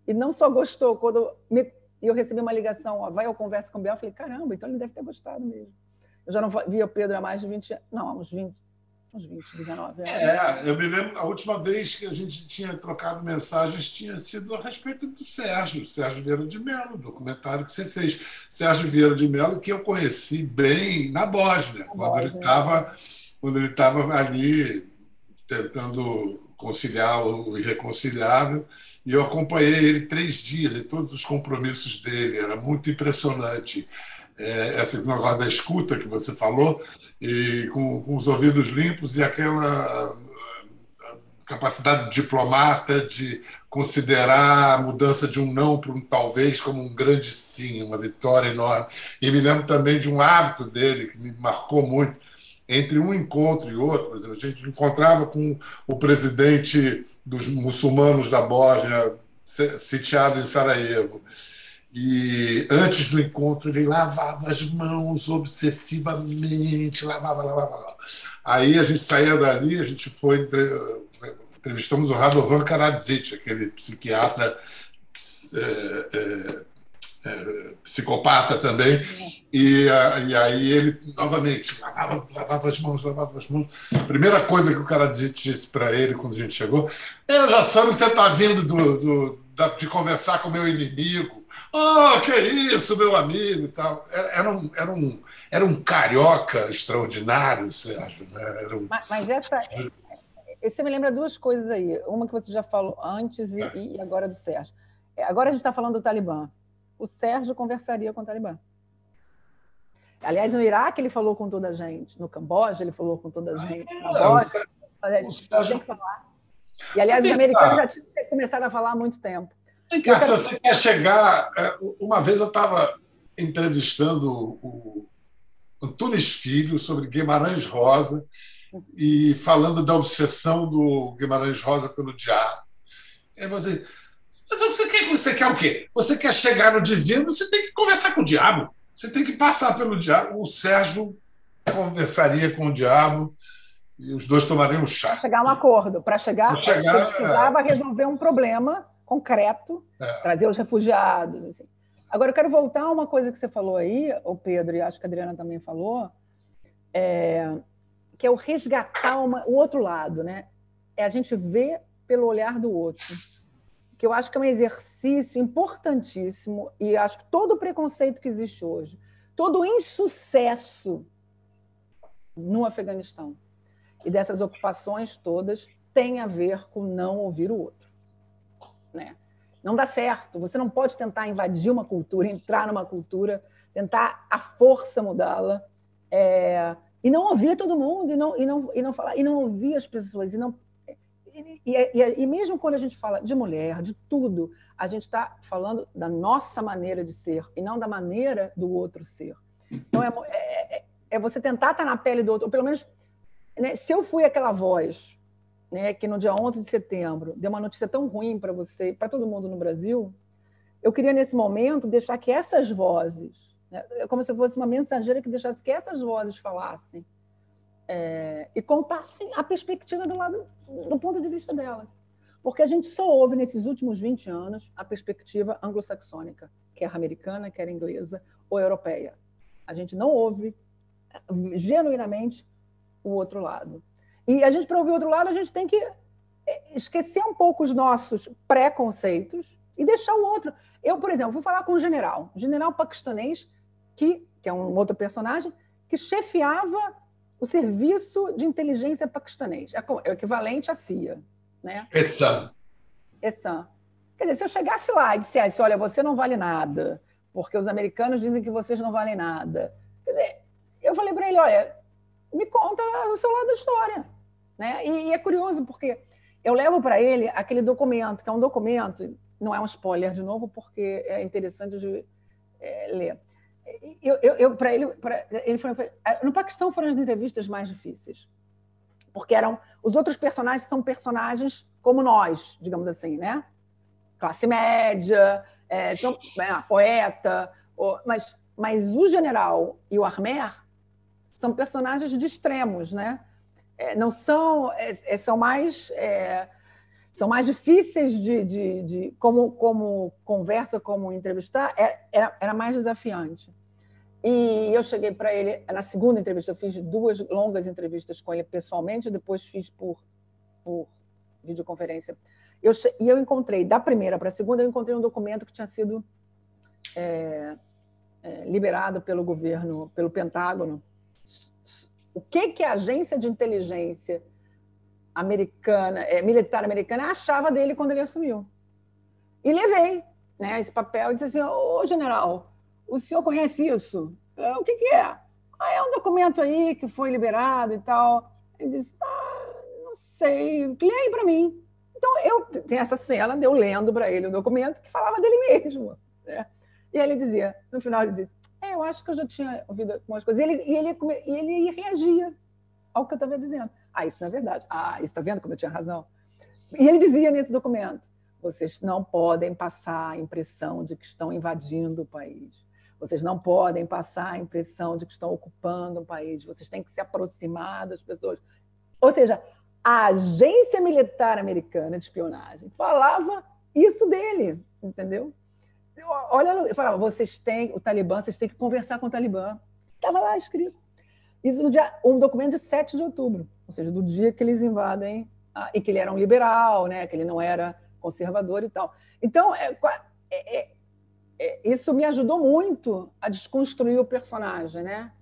e não só gostou, quando eu recebi uma ligação, ó, vai ao Conversa com o Biel, eu falei, caramba, então ele deve ter gostado mesmo. Eu já não via o Pedro há mais de 20 anos, não, uns 20, 19 anos. Eu me lembro, a última vez que a gente tinha trocado mensagens tinha sido a respeito do Sérgio Vieira de Mello, o documentário que você fez. Sérgio Vieira de Mello, que eu conheci bem na Bósnia, quando ele estava ali tentando conciliar o irreconciliável, e eu acompanhei ele 3 dias, e todos os compromissos dele, era muito impressionante. Esse negócio da escuta que você falou, e com os ouvidos limpos e aquela capacidade de diplomata de considerar a mudança de um não para um talvez como um grande sim, uma vitória enorme. E me lembro também de um hábito dele que me marcou muito. Entre um encontro e outro, por exemplo, a gente encontrava com o presidente dos muçulmanos da Bósnia, sitiado em Sarajevo. E antes do encontro ele lavava as mãos obsessivamente, lavava. Aí a gente saía dali, a gente foi, entrevistamos o Radovan Karadzic, aquele psiquiatra psicopata também, e aí ele novamente lavava as mãos. A primeira coisa que o Karadzic disse para ele quando a gente chegou: eu já soube que você está vindo de conversar com o meu inimigo. Oh, que isso, meu amigo e tal. Era um carioca extraordinário, Sérgio. Né? Mas você me lembra 2 coisas aí. Uma que você já falou antes e agora do Sérgio. Agora a gente está falando do Talibã. O Sérgio conversaria com o Talibã. Aliás, no Iraque ele falou com toda a gente. No Camboja ele falou com toda a gente. Na Bósnia, tem que falar. E, aliás, os americanos já tinham começado a falar há muito tempo. Se você quer chegar... Uma vez eu estava entrevistando o Antunes Filho sobre Guimarães Rosa e falando da obsessão do Guimarães Rosa pelo diabo. Aí você... Mas você quer o quê? Você quer chegar no divino, você tem que conversar com o diabo. Você tem que passar pelo diabo. O Sérgio conversaria com o diabo e os dois tomariam um chá. Para chegar a um acordo. Para chegar, precisava resolver um problema concreto, trazer os refugiados. Assim. Agora, eu quero voltar a uma coisa que você falou aí, o Pedro, e acho que a Adriana também falou, que é o resgatar o outro lado. Né? É a gente ver pelo olhar do outro. Que eu acho que é um exercício importantíssimo, e acho que todo o preconceito que existe hoje, todo o insucesso no Afeganistão e dessas ocupações todas tem a ver com não ouvir o outro. Né? Não dá certo, você não pode tentar invadir uma cultura, entrar numa cultura, tentar à força mudá-la, e não ouvir todo mundo, e não falar, e não ouvir as pessoas, e mesmo quando a gente fala de mulher, de tudo, a gente está falando da nossa maneira de ser e não da maneira do outro ser. Então, é você tentar estar na pele do outro, ou pelo menos, né, se eu fui aquela voz, né, que no dia 11 de setembro deu uma notícia tão ruim para você, para todo mundo no Brasil, eu queria, nesse momento, deixar que essas vozes, né, como se fosse uma mensageira que deixasse que essas vozes falassem, e contassem a perspectiva do ponto de vista delas. Porque a gente só ouve, nesses últimos 20 anos, a perspectiva anglo-saxônica, quer americana, quer inglesa ou europeia. A gente não ouve, genuinamente, o outro lado. E a gente, para ouvir o outro lado, a gente tem que esquecer um pouco os nossos preconceitos e deixar o outro. Eu, por exemplo, fui falar com um general paquistanês, que é um outro personagem, que chefiava o serviço de inteligência paquistanês. É o equivalente à CIA. Né? Essan. Quer dizer, se eu chegasse lá e dissesse, olha, você não vale nada, porque os americanos dizem que vocês não valem nada. Quer dizer, eu falei para ele, olha, me conta o seu lado da história. Né? E é curioso, porque eu levo para ele aquele documento, que é um documento, não é um spoiler de novo, porque é interessante de ler. Para ele falou, no Paquistão foram as entrevistas mais difíceis, porque os outros personagens são personagens como nós, digamos assim, né? classe média, poeta, mas o general e o Armer são personagens de extremos, né? Não são, são mais difíceis como conversa, como entrevistar, era mais desafiante. E eu cheguei para ele, na segunda entrevista, eu fiz 2 longas entrevistas com ele pessoalmente, depois fiz por videoconferência. E eu encontrei, da primeira para a segunda, eu encontrei um documento que tinha sido liberado pelo governo, pelo Pentágono. O que a agência de inteligência militar americana achava dele quando ele assumiu. E levei, né, esse papel e disse assim: ô, general, o senhor conhece isso? O que é? É um documento aí que foi liberado e tal. Ele disse: não sei, leia para mim. Então, tem essa cena de eu lendo para ele o documento que falava dele mesmo, né? E aí ele dizia, no final ele dizia: eu acho que eu já tinha ouvido algumas coisas. E ele reagia ao que eu estava dizendo. Isso não é verdade. Isso está vendo como eu tinha razão? E ele dizia nesse documento: vocês não podem passar a impressão de que estão invadindo o país. Vocês não podem passar a impressão de que estão ocupando o país. Vocês têm que se aproximar das pessoas. Ou seja, a agência militar americana de espionagem falava isso dele, entendeu? Olha, eu falava: vocês têm que conversar com o Talibã. Estava lá escrito. Isso no um documento de 7 de outubro, ou seja, do dia que eles invadem, e que ele era um liberal, né, que ele não era conservador e tal. Então, isso me ajudou muito a desconstruir o personagem, né?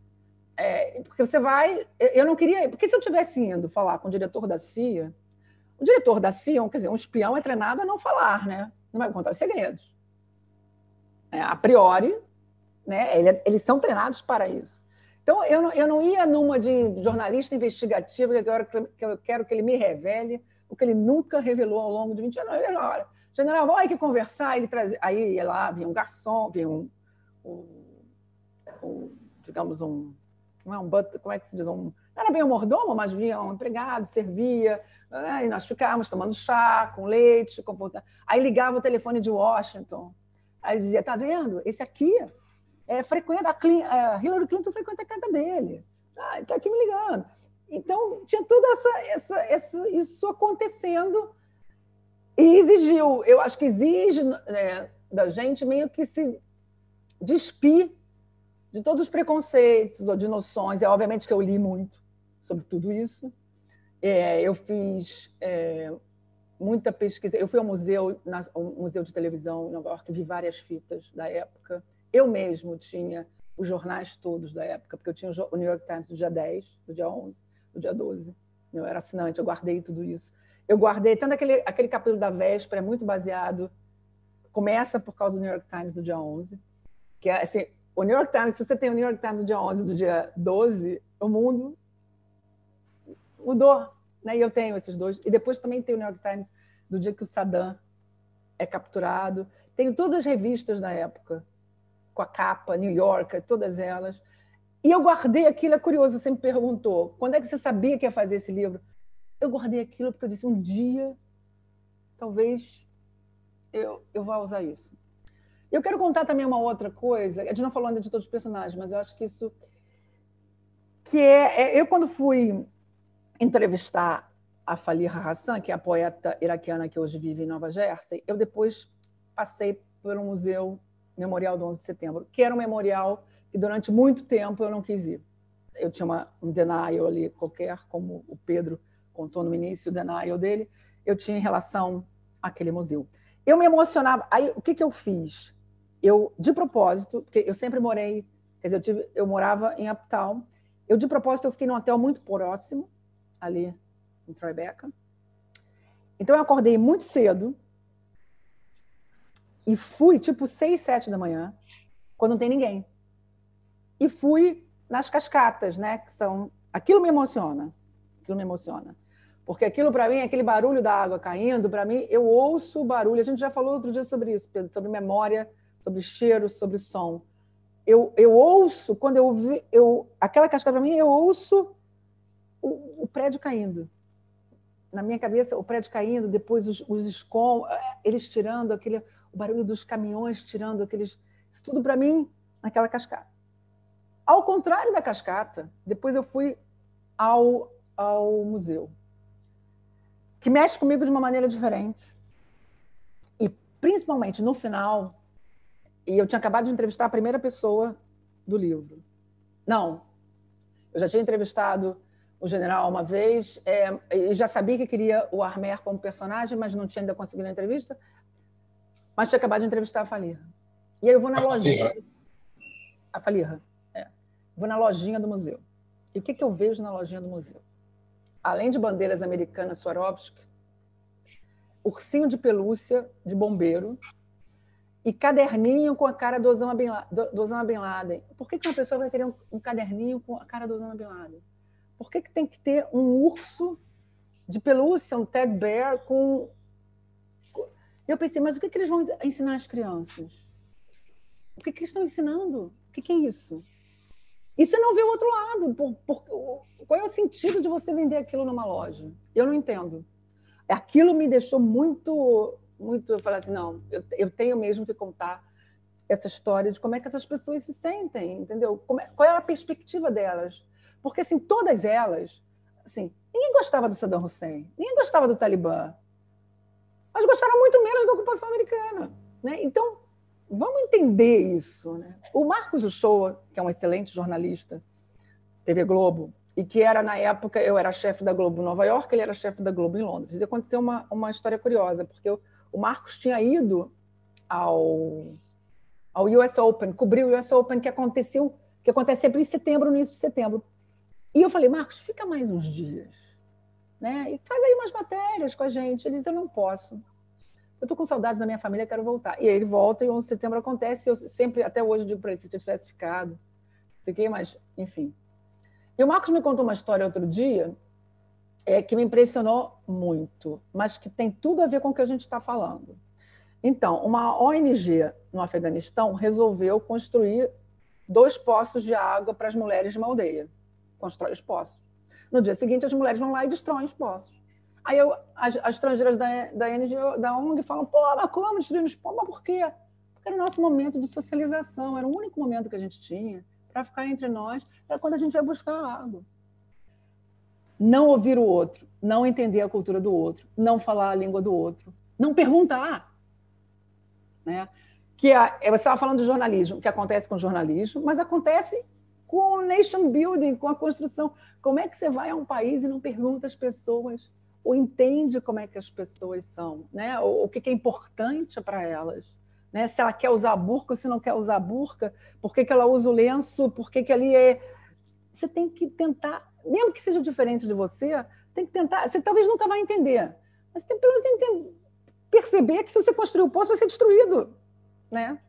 Porque você vai... Eu não queria... Porque se eu tivesse indo falar com o diretor da CIA, quer dizer, um espião é treinado a não falar, né? Não vai contar os segredos. A priori, né, eles são treinados para isso. Então, eu não ia numa de jornalista investigativo, que eu quero que ele me revele o que ele nunca revelou ao longo de 20 anos. Olha, general, vamos aqui conversar. Aí ia lá, vinha um garçom, vinha digamos, como é que se diz? Não era bem um mordomo, mas vinha um empregado, servia, e nós ficávamos tomando chá, com leite, aí ligava o telefone de Washington, aí dizia: tá vendo? Esse aqui frequenta Hillary Clinton frequenta a casa dele. Ele está aqui me ligando. Então, tinha toda isso acontecendo e exigiu, eu acho que exige da gente meio que se despir de todos os preconceitos ou de noções. Obviamente que eu li muito sobre tudo isso. Eu fiz muita pesquisa. Eu fui ao um museu de televisão em Nova York, vi várias fitas da época. Eu mesmo tinha os jornais todos da época, porque eu tinha o New York Times do dia 10, do dia 11, do dia 12. Eu era assinante, eu guardei tudo isso. Eu guardei tanto aquele capítulo da véspera, é muito baseado, começa por causa do New York Times do dia 11, que é assim, o New York Times, se você tem o New York Times do dia 11 e do dia 12, o mundo mudou, né? E eu tenho esses dois. E depois também tem o New York Times do dia que o Saddam é capturado. Tenho todas as revistas da época, com a capa, New Yorker, todas elas. E eu guardei aquilo, é curioso, você me perguntou, quando é que você sabia que ia fazer esse livro? Eu guardei aquilo porque eu disse: um dia, talvez, eu vá usar isso. Eu quero contar também uma outra coisa, a gente não falou ainda de todos os personagens, mas eu acho que isso... eu, quando fui entrevistar a Faliha Hassan, que é a poeta iraquiana que hoje vive em Nova Jersey, eu depois passei por um museu memorial do 11 de setembro, que era um memorial que durante muito tempo eu não quis ir. Eu tinha um denial ali qualquer, como o Pedro contou no início, o denial dele, eu tinha em relação àquele museu. Eu me emocionava. Aí, o que eu fiz? De propósito, porque eu sempre morei, quer dizer, eu morava em Uptown, de propósito, eu fiquei num hotel muito próximo, ali em Tribeca. Então, eu acordei muito cedo, e fui, tipo, 6, 7 da manhã, quando não tem ninguém. E fui nas cascatas, né? Que são... Aquilo me emociona. Porque aquilo, para mim, aquele barulho da água caindo, para mim, eu ouço o barulho. A gente já falou outro dia sobre isso, Pedro, sobre memória, sobre cheiro, sobre som. Eu ouço, quando aquela cascata, para mim, eu ouço o prédio caindo. na minha cabeça, o prédio caindo, depois os escombros, eles tirando o barulho dos caminhões tirando aqueles... Isso tudo para mim naquela cascata. Ao contrário da cascata, depois eu fui ao museu, que mexe comigo de uma maneira diferente. E, principalmente, no final, e eu tinha acabado de entrevistar a primeira pessoa do livro. Não, eu já tinha entrevistado o general uma vez, e já sabia que queria o Armer como personagem, mas não tinha ainda conseguido a entrevista, mas tinha acabado de entrevistar a Falirra. E aí eu vou na lojinha... A Falirra. Vou na lojinha do museu. E o que eu vejo na lojinha do museu? Além de bandeiras americanas Swarovski, ursinho de pelúcia de bombeiro e caderninho com a cara do Osama Bin Laden. Por que uma pessoa vai querer um caderninho com a cara do Osama Bin Laden? Por que tem que ter um urso de pelúcia, um teddy bear com... Eu pensei, mas o que eles vão ensinar às crianças? O que eles estão ensinando? O que é isso? E você não vê o outro lado. Qual é o sentido de você vender aquilo numa loja? Eu não entendo. Aquilo me deixou muito... Eu falei assim, não, eu tenho mesmo que contar essa história de como é que essas pessoas se sentem, entendeu? Qual é a perspectiva delas? Porque, assim, todas elas... Assim, ninguém gostava do Saddam Hussein, ninguém gostava do Talibã, mas gostaram muito menos da ocupação americana, né? Então, vamos entender isso, né? O Marcos Uchoa, que é um excelente jornalista, TV Globo, e que era, na época, eu era chefe da Globo em Nova York, ele era chefe da Globo em Londres. E aconteceu uma história curiosa, porque o Marcos tinha ido ao US Open, cobriu o US Open, que acontece sempre em setembro, no início de setembro. E eu falei, Marcos, fica mais uns dias, né? E faz aí umas matérias com a gente. Ele disse, eu não posso. Eu estou com saudade da minha família, quero voltar. E aí ele volta e o 11 de setembro acontece. Eu sempre, até hoje, digo para ele, se eu tivesse ficado, não sei o quê, mas, enfim. E o Marcos me contou uma história outro dia que me impressionou muito, mas que tem tudo a ver com o que a gente está falando. Então, uma ONG no Afeganistão resolveu construir 2 poços de água para as mulheres de uma aldeia. Constrói os poços. No dia seguinte, as mulheres vão lá e destroem os poços. Aí as estrangeiras da ONG falam, pô, mas como destruir os poços? Mas por quê? Porque era o nosso momento de socialização, era o único momento que a gente tinha para ficar entre nós, era quando a gente ia buscar água. Não ouvir o outro, não entender a cultura do outro, não falar a língua do outro, não perguntar. Né? Você estava falando de jornalismo, que acontece com jornalismo, mas acontece com o nation building, com a construção. Como é que você vai a um país e não pergunta às pessoas, ou entende como é que as pessoas são, né? O que é importante para elas? Né? Se ela quer usar burca ou se não quer usar burca, por que ela usa o lenço, por que ali é... Você tem que tentar, mesmo que seja diferente de você tem que tentar, você talvez nunca vai entender, mas você tem que perceber que se você construir o poço vai ser destruído. Né?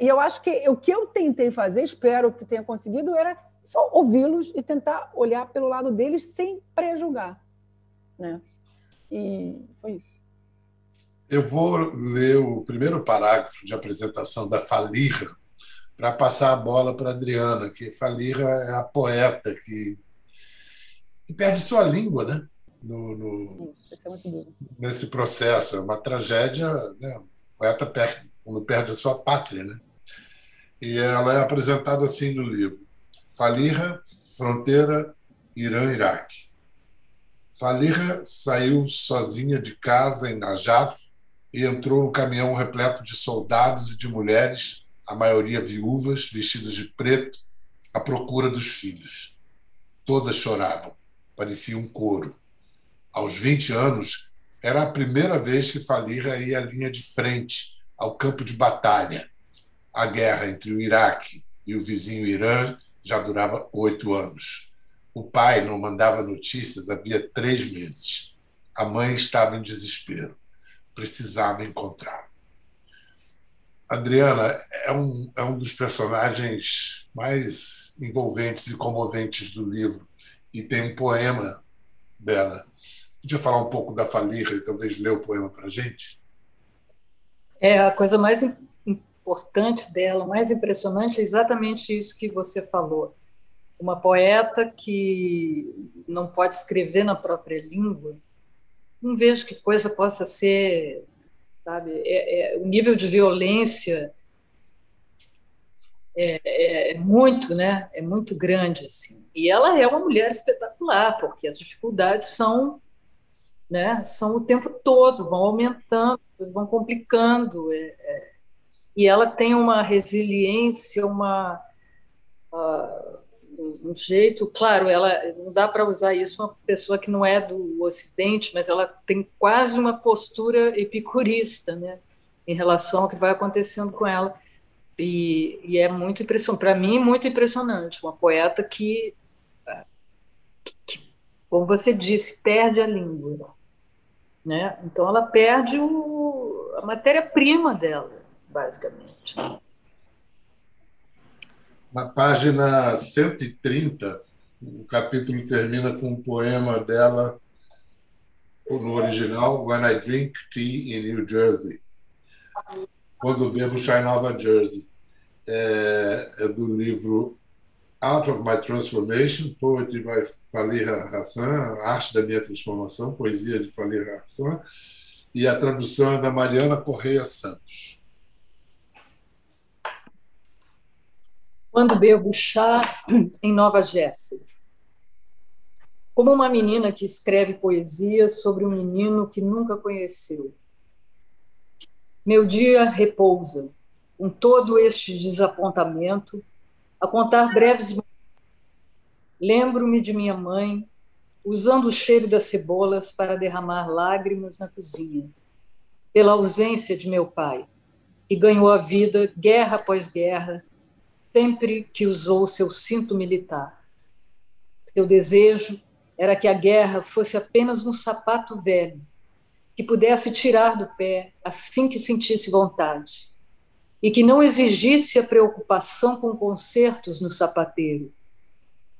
E eu acho que o que eu tentei fazer, espero que tenha conseguido, era só ouvi-los e tentar olhar pelo lado deles sem pré-julgar. Né? E foi isso. Eu vou ler o primeiro parágrafo de apresentação da Falirra para passar a bola para a Adriana, que Falirra é a poeta que perde sua língua, né? Isso é muito duro. Nesse processo. É uma tragédia, né? O poeta quando perde a sua pátria. Né? E ela é apresentada assim no livro. Falirra, fronteira Irã-Iraque. Falirra saiu sozinha de casa em Najaf e entrou no caminhão repleto de soldados e de mulheres, a maioria viúvas, vestidas de preto, à procura dos filhos. Todas choravam, parecia um coro. Aos 20 anos, era a primeira vez que Falirra ia à linha de frente, ao campo de batalha. A guerra entre o Iraque e o vizinho Irã já durava 8 anos. O pai não mandava notícias havia 3 meses. A mãe estava em desespero. Precisava encontrá-lo. Adriana é um dos personagens mais envolventes e comoventes do livro e tem um poema dela. Podia falar um pouco da Falirra e talvez ler o poema para a gente? A coisa mais importante dela, mais impressionante, é exatamente isso que você falou. Uma poeta que não pode escrever na própria língua, não vejo que coisa possa ser, sabe? O nível de violência é muito, né? É muito grande, assim. E ela é uma mulher espetacular, porque as dificuldades são, né? São o tempo todo, vão aumentando, vão complicando. E ela tem uma resiliência, um jeito, claro, ela não dá para usar isso uma pessoa que não é do Ocidente, mas ela tem quase uma postura epicurista, né, em relação ao que vai acontecendo com ela. E é muito impressionante, para mim, muito impressionante. Uma poeta que, como você disse, perde a língua, né? Então ela perde a matéria-prima dela, basicamente. Na página 130, o capítulo termina com um poema dela, no original, When I Drink Tea in New Jersey. Quando bebo chá em Nova Jersey. É do livro Out of My Transformation, Poetry by Faliha Hassan, Arte da Minha Transformação, poesia de Faliha Hassan, e a tradução é da Mariana Correia Santos. Quando bebo chá em Nova Jersey. Como uma menina que escreve poesia sobre um menino que nunca conheceu. Meu dia repousa, com todo este desapontamento, a contar breves. Lembro-me de minha mãe, usando o cheiro das cebolas para derramar lágrimas na cozinha, pela ausência de meu pai, que ganhou a vida, guerra após guerra, sempre que usou seu cinto militar. Seu desejo era que a guerra fosse apenas um sapato velho, que pudesse tirar do pé assim que sentisse vontade, e que não exigisse a preocupação com consertos no sapateiro.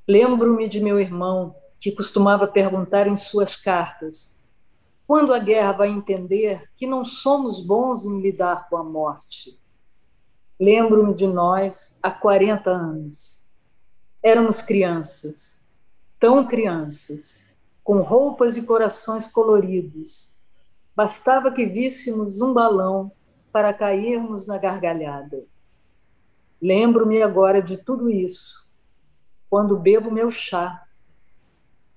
Lembro-me de meu irmão, que costumava perguntar em suas cartas: quando a guerra vai entender que não somos bons em lidar com a morte? Lembro-me de nós há 40 anos. Éramos crianças, tão crianças, com roupas e corações coloridos. Bastava que víssemos um balão para cairmos na gargalhada. Lembro-me agora de tudo isso, quando bebo meu chá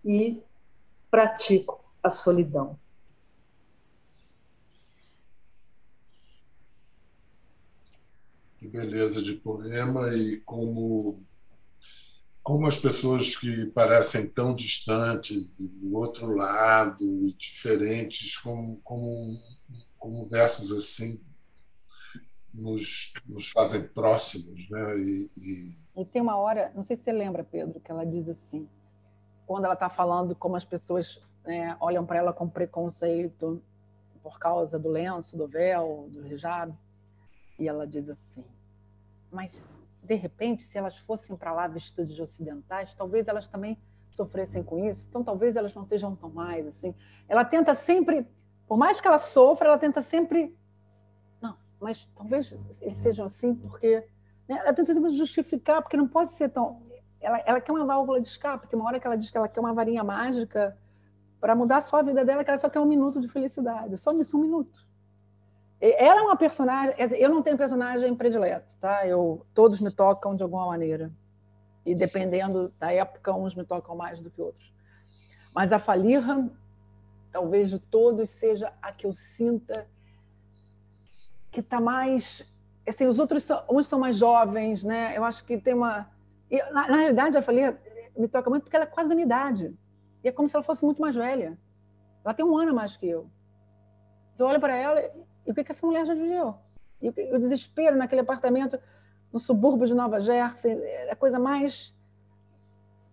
e pratico a solidão. Que beleza de poema e como as pessoas que parecem tão distantes e do outro lado e diferentes, como versos assim nos fazem próximos, né? E tem uma hora, não sei se você lembra, Pedro, que ela diz assim, quando ela está falando como as pessoas, né, olham para ela com preconceito por causa do lenço, do véu, do hijab, e ela diz assim, mas de repente, se elas fossem para lá vestidas de ocidentais, talvez elas também sofressem com isso, então talvez elas não sejam tão mais assim. Ela tenta sempre, por mais que ela sofra, ela tenta sempre, não, mas talvez eles sejam assim porque, né, ela tenta sempre justificar, porque não pode ser tão... Ela quer uma válvula de escape, tem uma hora que ela diz que ela quer uma varinha mágica para mudar só a vida dela, que ela só quer 1 minuto de felicidade, só nisso 1 minuto. Ela é uma personagem, eu não tenho personagem predileto, tá? Todos me tocam de alguma maneira. E dependendo da época, uns me tocam mais do que outros. Mas a Faliha, talvez de todos, seja a que eu sinta que está mais... Assim, os outros uns são mais jovens, né? Eu acho que tem uma... E, na realidade, a Faliha me toca muito porque ela é quase da minha idade. E é como se ela fosse muito mais velha. Ela tem 1 ano a mais que eu. Então, eu olho para ela... E o que essa mulher já viveu? E o desespero naquele apartamento no subúrbio de Nova Jersey, é a coisa mais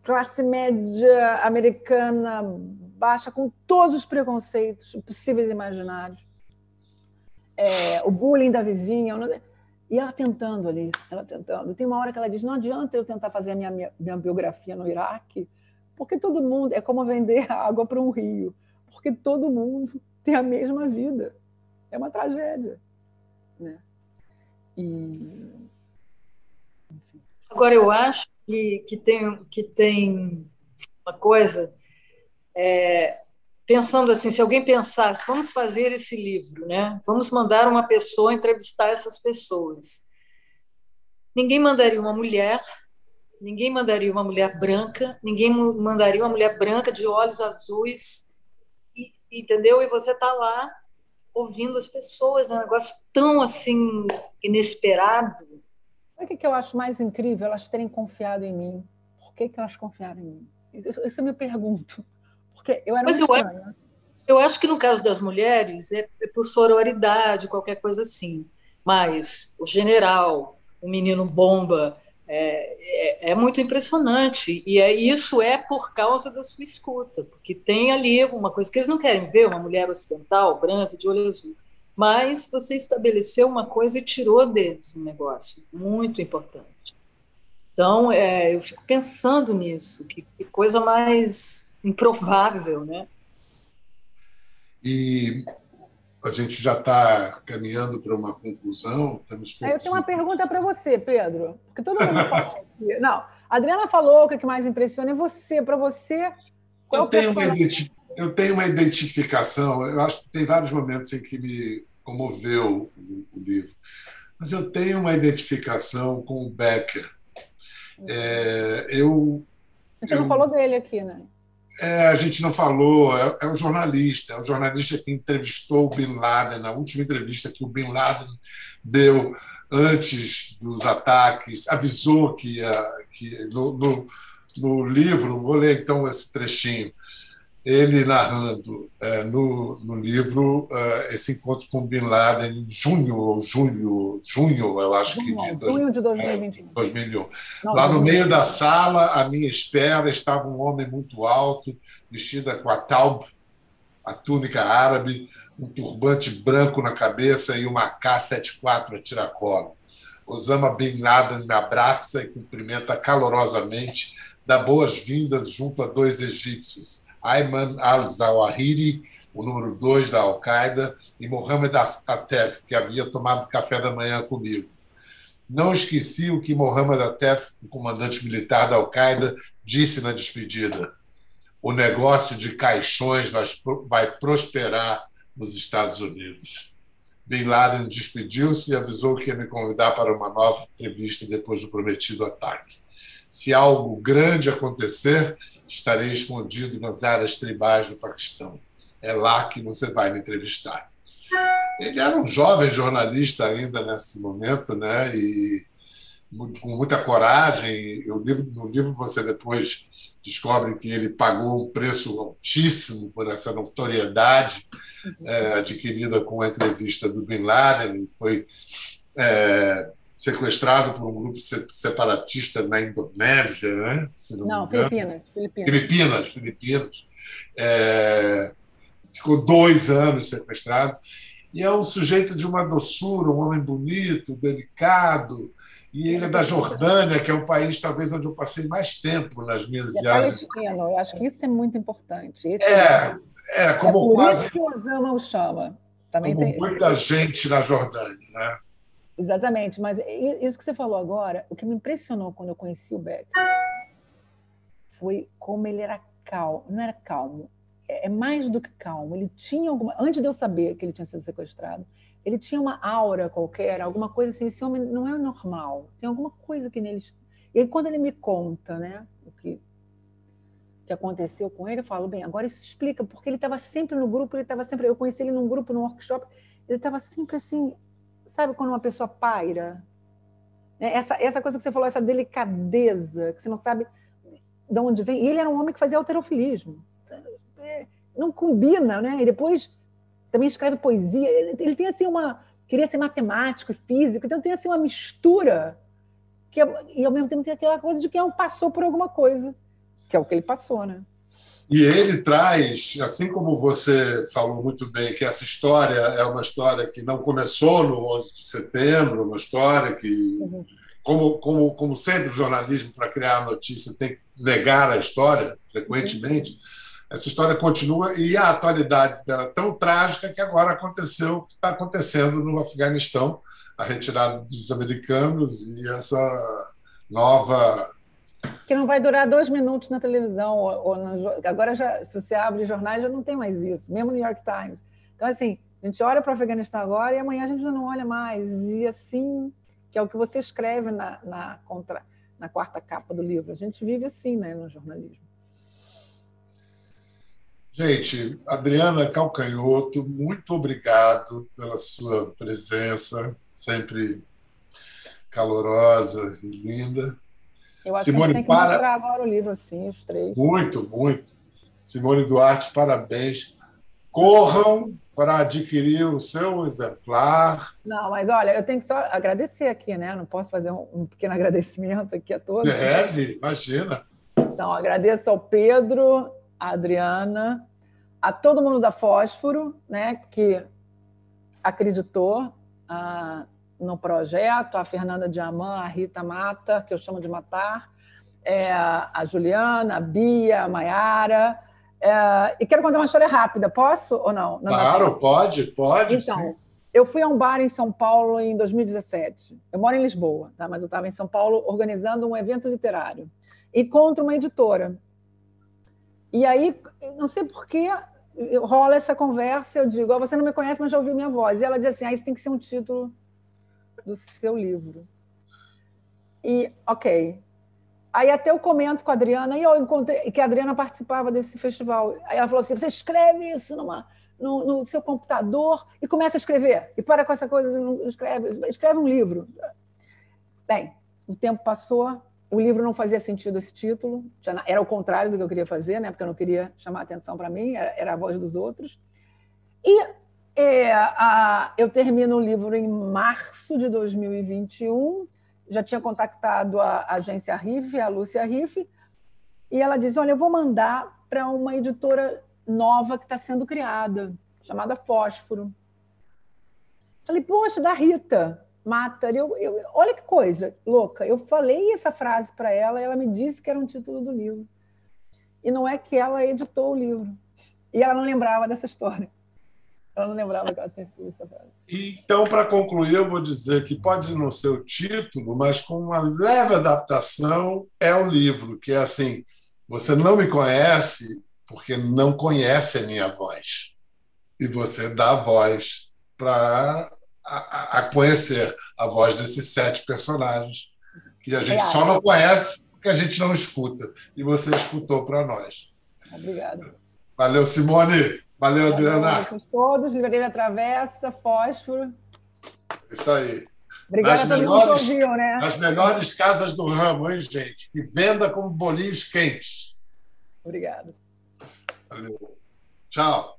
classe média americana, baixa, com todos os preconceitos possíveis e imaginários. O bullying da vizinha. E ela tentando ali, ela tentando. Tem uma hora que ela diz, não adianta eu tentar fazer a minha biografia no Iraque, porque todo mundo... É como vender água para um rio, porque todo mundo tem a mesma vida. É uma tragédia, né? Enfim. Agora, eu acho que tem uma coisa... pensando assim, se alguém pensasse, vamos fazer esse livro, né? Vamos mandar uma pessoa entrevistar essas pessoas. Ninguém mandaria uma mulher, ninguém mandaria uma mulher branca, ninguém mandaria uma mulher branca de olhos azuis, entendeu? E você está lá ouvindo as pessoas, é um negócio tão assim inesperado. Sabe o que eu acho mais incrível? Elas terem confiado em mim. Por que elas confiaram em mim? Isso eu me pergunto. Porque eu era uma estranha. Eu acho que no caso das mulheres é por sororidade, qualquer coisa assim. Mas o general, o menino bomba, é muito impressionante. E isso é por causa da sua escuta, porque tem ali uma coisa que eles não querem ver, uma mulher ocidental, branca, de olho azul. Mas você estabeleceu uma coisa e tirou deles um negócio muito importante. Então, eu fico pensando nisso, que coisa mais improvável, né? E a gente já está caminhando para uma conclusão. Eu tenho uma pergunta para você, Pedro, porque todo mundo fala aqui. Não, a Adriana falou que o que mais impressiona é você. Para você, eu tenho uma identificação. Eu acho que tem vários momentos em que me comoveu o livro, mas eu tenho uma identificação com o Becker. A gente não falou dele aqui, né? A gente não falou, é um jornalista que entrevistou o Bin Laden, na última entrevista que o Bin Laden deu antes dos ataques, avisou que no livro, vou ler então esse trechinho, ele narrando no livro esse encontro com o Bin Laden em junho, eu acho que junho de 2021. 2001. Lá no meio da sala, à minha espera, estava um homem muito alto, vestido com a taub, a túnica árabe, um turbante branco na cabeça e uma K-74 a tiracolo. Osama Bin Laden me abraça e cumprimenta calorosamente, dá boas-vindas junto a dois egípcios, Ayman al-Zawahiri, o número 2 da Al-Qaeda, e Mohammed Atef, que havia tomado café da manhã comigo. Não esqueci o que Mohammed Atef, o comandante militar da Al-Qaeda, disse na despedida. O negócio de caixões vai prosperar nos Estados Unidos. Bin Laden despediu-se e avisou que ia me convidar para uma nova entrevista depois do prometido ataque. Se algo grande acontecer, estarei escondido nas áreas tribais do Paquistão. É lá que você vai me entrevistar. Ele era um jovem jornalista ainda nesse momento, né? E com muita coragem. No livro você depois descobre que ele pagou um preço altíssimo por essa notoriedade adquirida com a entrevista do Bin Laden. Foi sequestrado por um grupo separatista na Indonésia, né? Não, Filipinas. Ficou 2 anos sequestrado. E é um sujeito de uma doçura, um homem bonito, delicado. E ele é da Jordânia, que é o país talvez onde eu passei mais tempo nas minhas viagens. Palestino, eu acho que isso é muito importante. Como por quase. Isso que o Osama o chama. Também como tem muita gente na Jordânia, né? Exatamente, mas isso que você falou agora, o que me impressionou quando eu conheci o Becker foi como ele era calmo. Não era calmo, é mais do que calmo. Ele tinha alguma. Antes de eu saber que ele tinha sido sequestrado, ele tinha uma aura qualquer, alguma coisa assim. Esse homem não é normal, tem alguma coisa que nele. E aí, quando ele me conta, né, o que aconteceu com ele, eu falo, bem, agora isso explica, porque ele estava sempre no grupo, eu conheci ele num grupo, num workshop, ele estava sempre assim. Sabe quando uma pessoa paira? Essa coisa que você falou, essa delicadeza, que você não sabe de onde vem. E ele era um homem que fazia halterofilismo. Não combina, né? E depois também escreve poesia. Ele tem assim queria ser matemático e físico, então tem assim uma mistura e ao mesmo tempo tem aquela coisa de quem passou por alguma coisa, que é o que ele passou, né? E ele traz, assim como você falou muito bem, que essa história é uma história que não começou no 11 de setembro, uma história que, como sempre o jornalismo, para criar a notícia, tem que negar a história, frequentemente, essa história continua e a atualidade dela é tão trágica que agora está acontecendo no Afeganistão, a retirada dos americanos e essa nova Que não vai durar 2 minutos na televisão. Agora, já, se você abre jornais, já não tem mais isso, mesmo New York Times. Então, assim, a gente olha para o Afeganistão agora e amanhã a gente já não olha mais. E assim, que é o que você escreve na quarta capa do livro. A gente vive assim, né, no jornalismo. Gente, Adriana Calcanhoto, muito obrigado pela sua presença, sempre calorosa e linda. Eu acho que a gente tem que mostrar agora o livro assim, os 3. Muito, muito. Simone Duarte, parabéns. Corram para adquirir o seu exemplar. Não, mas olha, eu tenho que só agradecer aqui, né? Não posso fazer um pequeno agradecimento aqui a todos. Deve, imagina. Então, agradeço ao Pedro, a Adriana, a todo mundo da Fósforo, né, que acreditou no projeto, a Fernanda Diamant, a Rita Mata, que eu chamo de Matar, a Juliana, a Bia, a Maiara. E quero contar uma história rápida, posso ou não? Claro, pode. Então, sim. Eu fui a um bar em São Paulo em 2017. Eu moro em Lisboa, tá? Mas eu estava em São Paulo organizando um evento literário. Encontro uma editora. E aí, não sei por que, rola essa conversa, eu digo, você não me conhece, mas já ouviu minha voz. E ela diz assim, isso tem que ser um título do seu livro. E, ok. Aí até eu comento com a Adriana, e eu encontrei que a Adriana participava desse festival. Aí ela falou assim, você escreve isso no seu computador e começa a escrever. E para com essa coisa, escreve um livro. Bem, o tempo passou, o livro não fazia sentido esse título, era o contrário do que eu queria fazer, né? Porque eu não queria chamar atenção para mim, era a voz dos outros. E eu termino o livro em março de 2021, já tinha contactado a agência RIF, a Lúcia RIF, e ela disse, olha, eu vou mandar para uma editora nova que está sendo criada, chamada Fósforo. Falei, poxa, da Rita Mata. Olha que coisa louca. Eu falei essa frase para ela e ela me disse que era um título do livro. E não é que ela editou o livro. E ela não lembrava dessa história. Ela não lembrava que ela tinha escrito essa frase. Então, para concluir, eu vou dizer que pode não ser o título, mas com uma leve adaptação é o livro, que é assim, você não me conhece porque não conhece a minha voz. E você dá a voz para conhecer a voz desses 7 personagens que a gente só não conhece porque a gente não escuta. E você escutou para nós. Obrigada. Valeu, Simone. Valeu, Adriana. Todos, Livraria Travessa, Fósforo. Isso aí. Obrigada a todo mundo que ouviu, né? As melhores casas do ramo, hein, gente? Que venda como bolinhos quentes. Obrigada. Valeu. Tchau.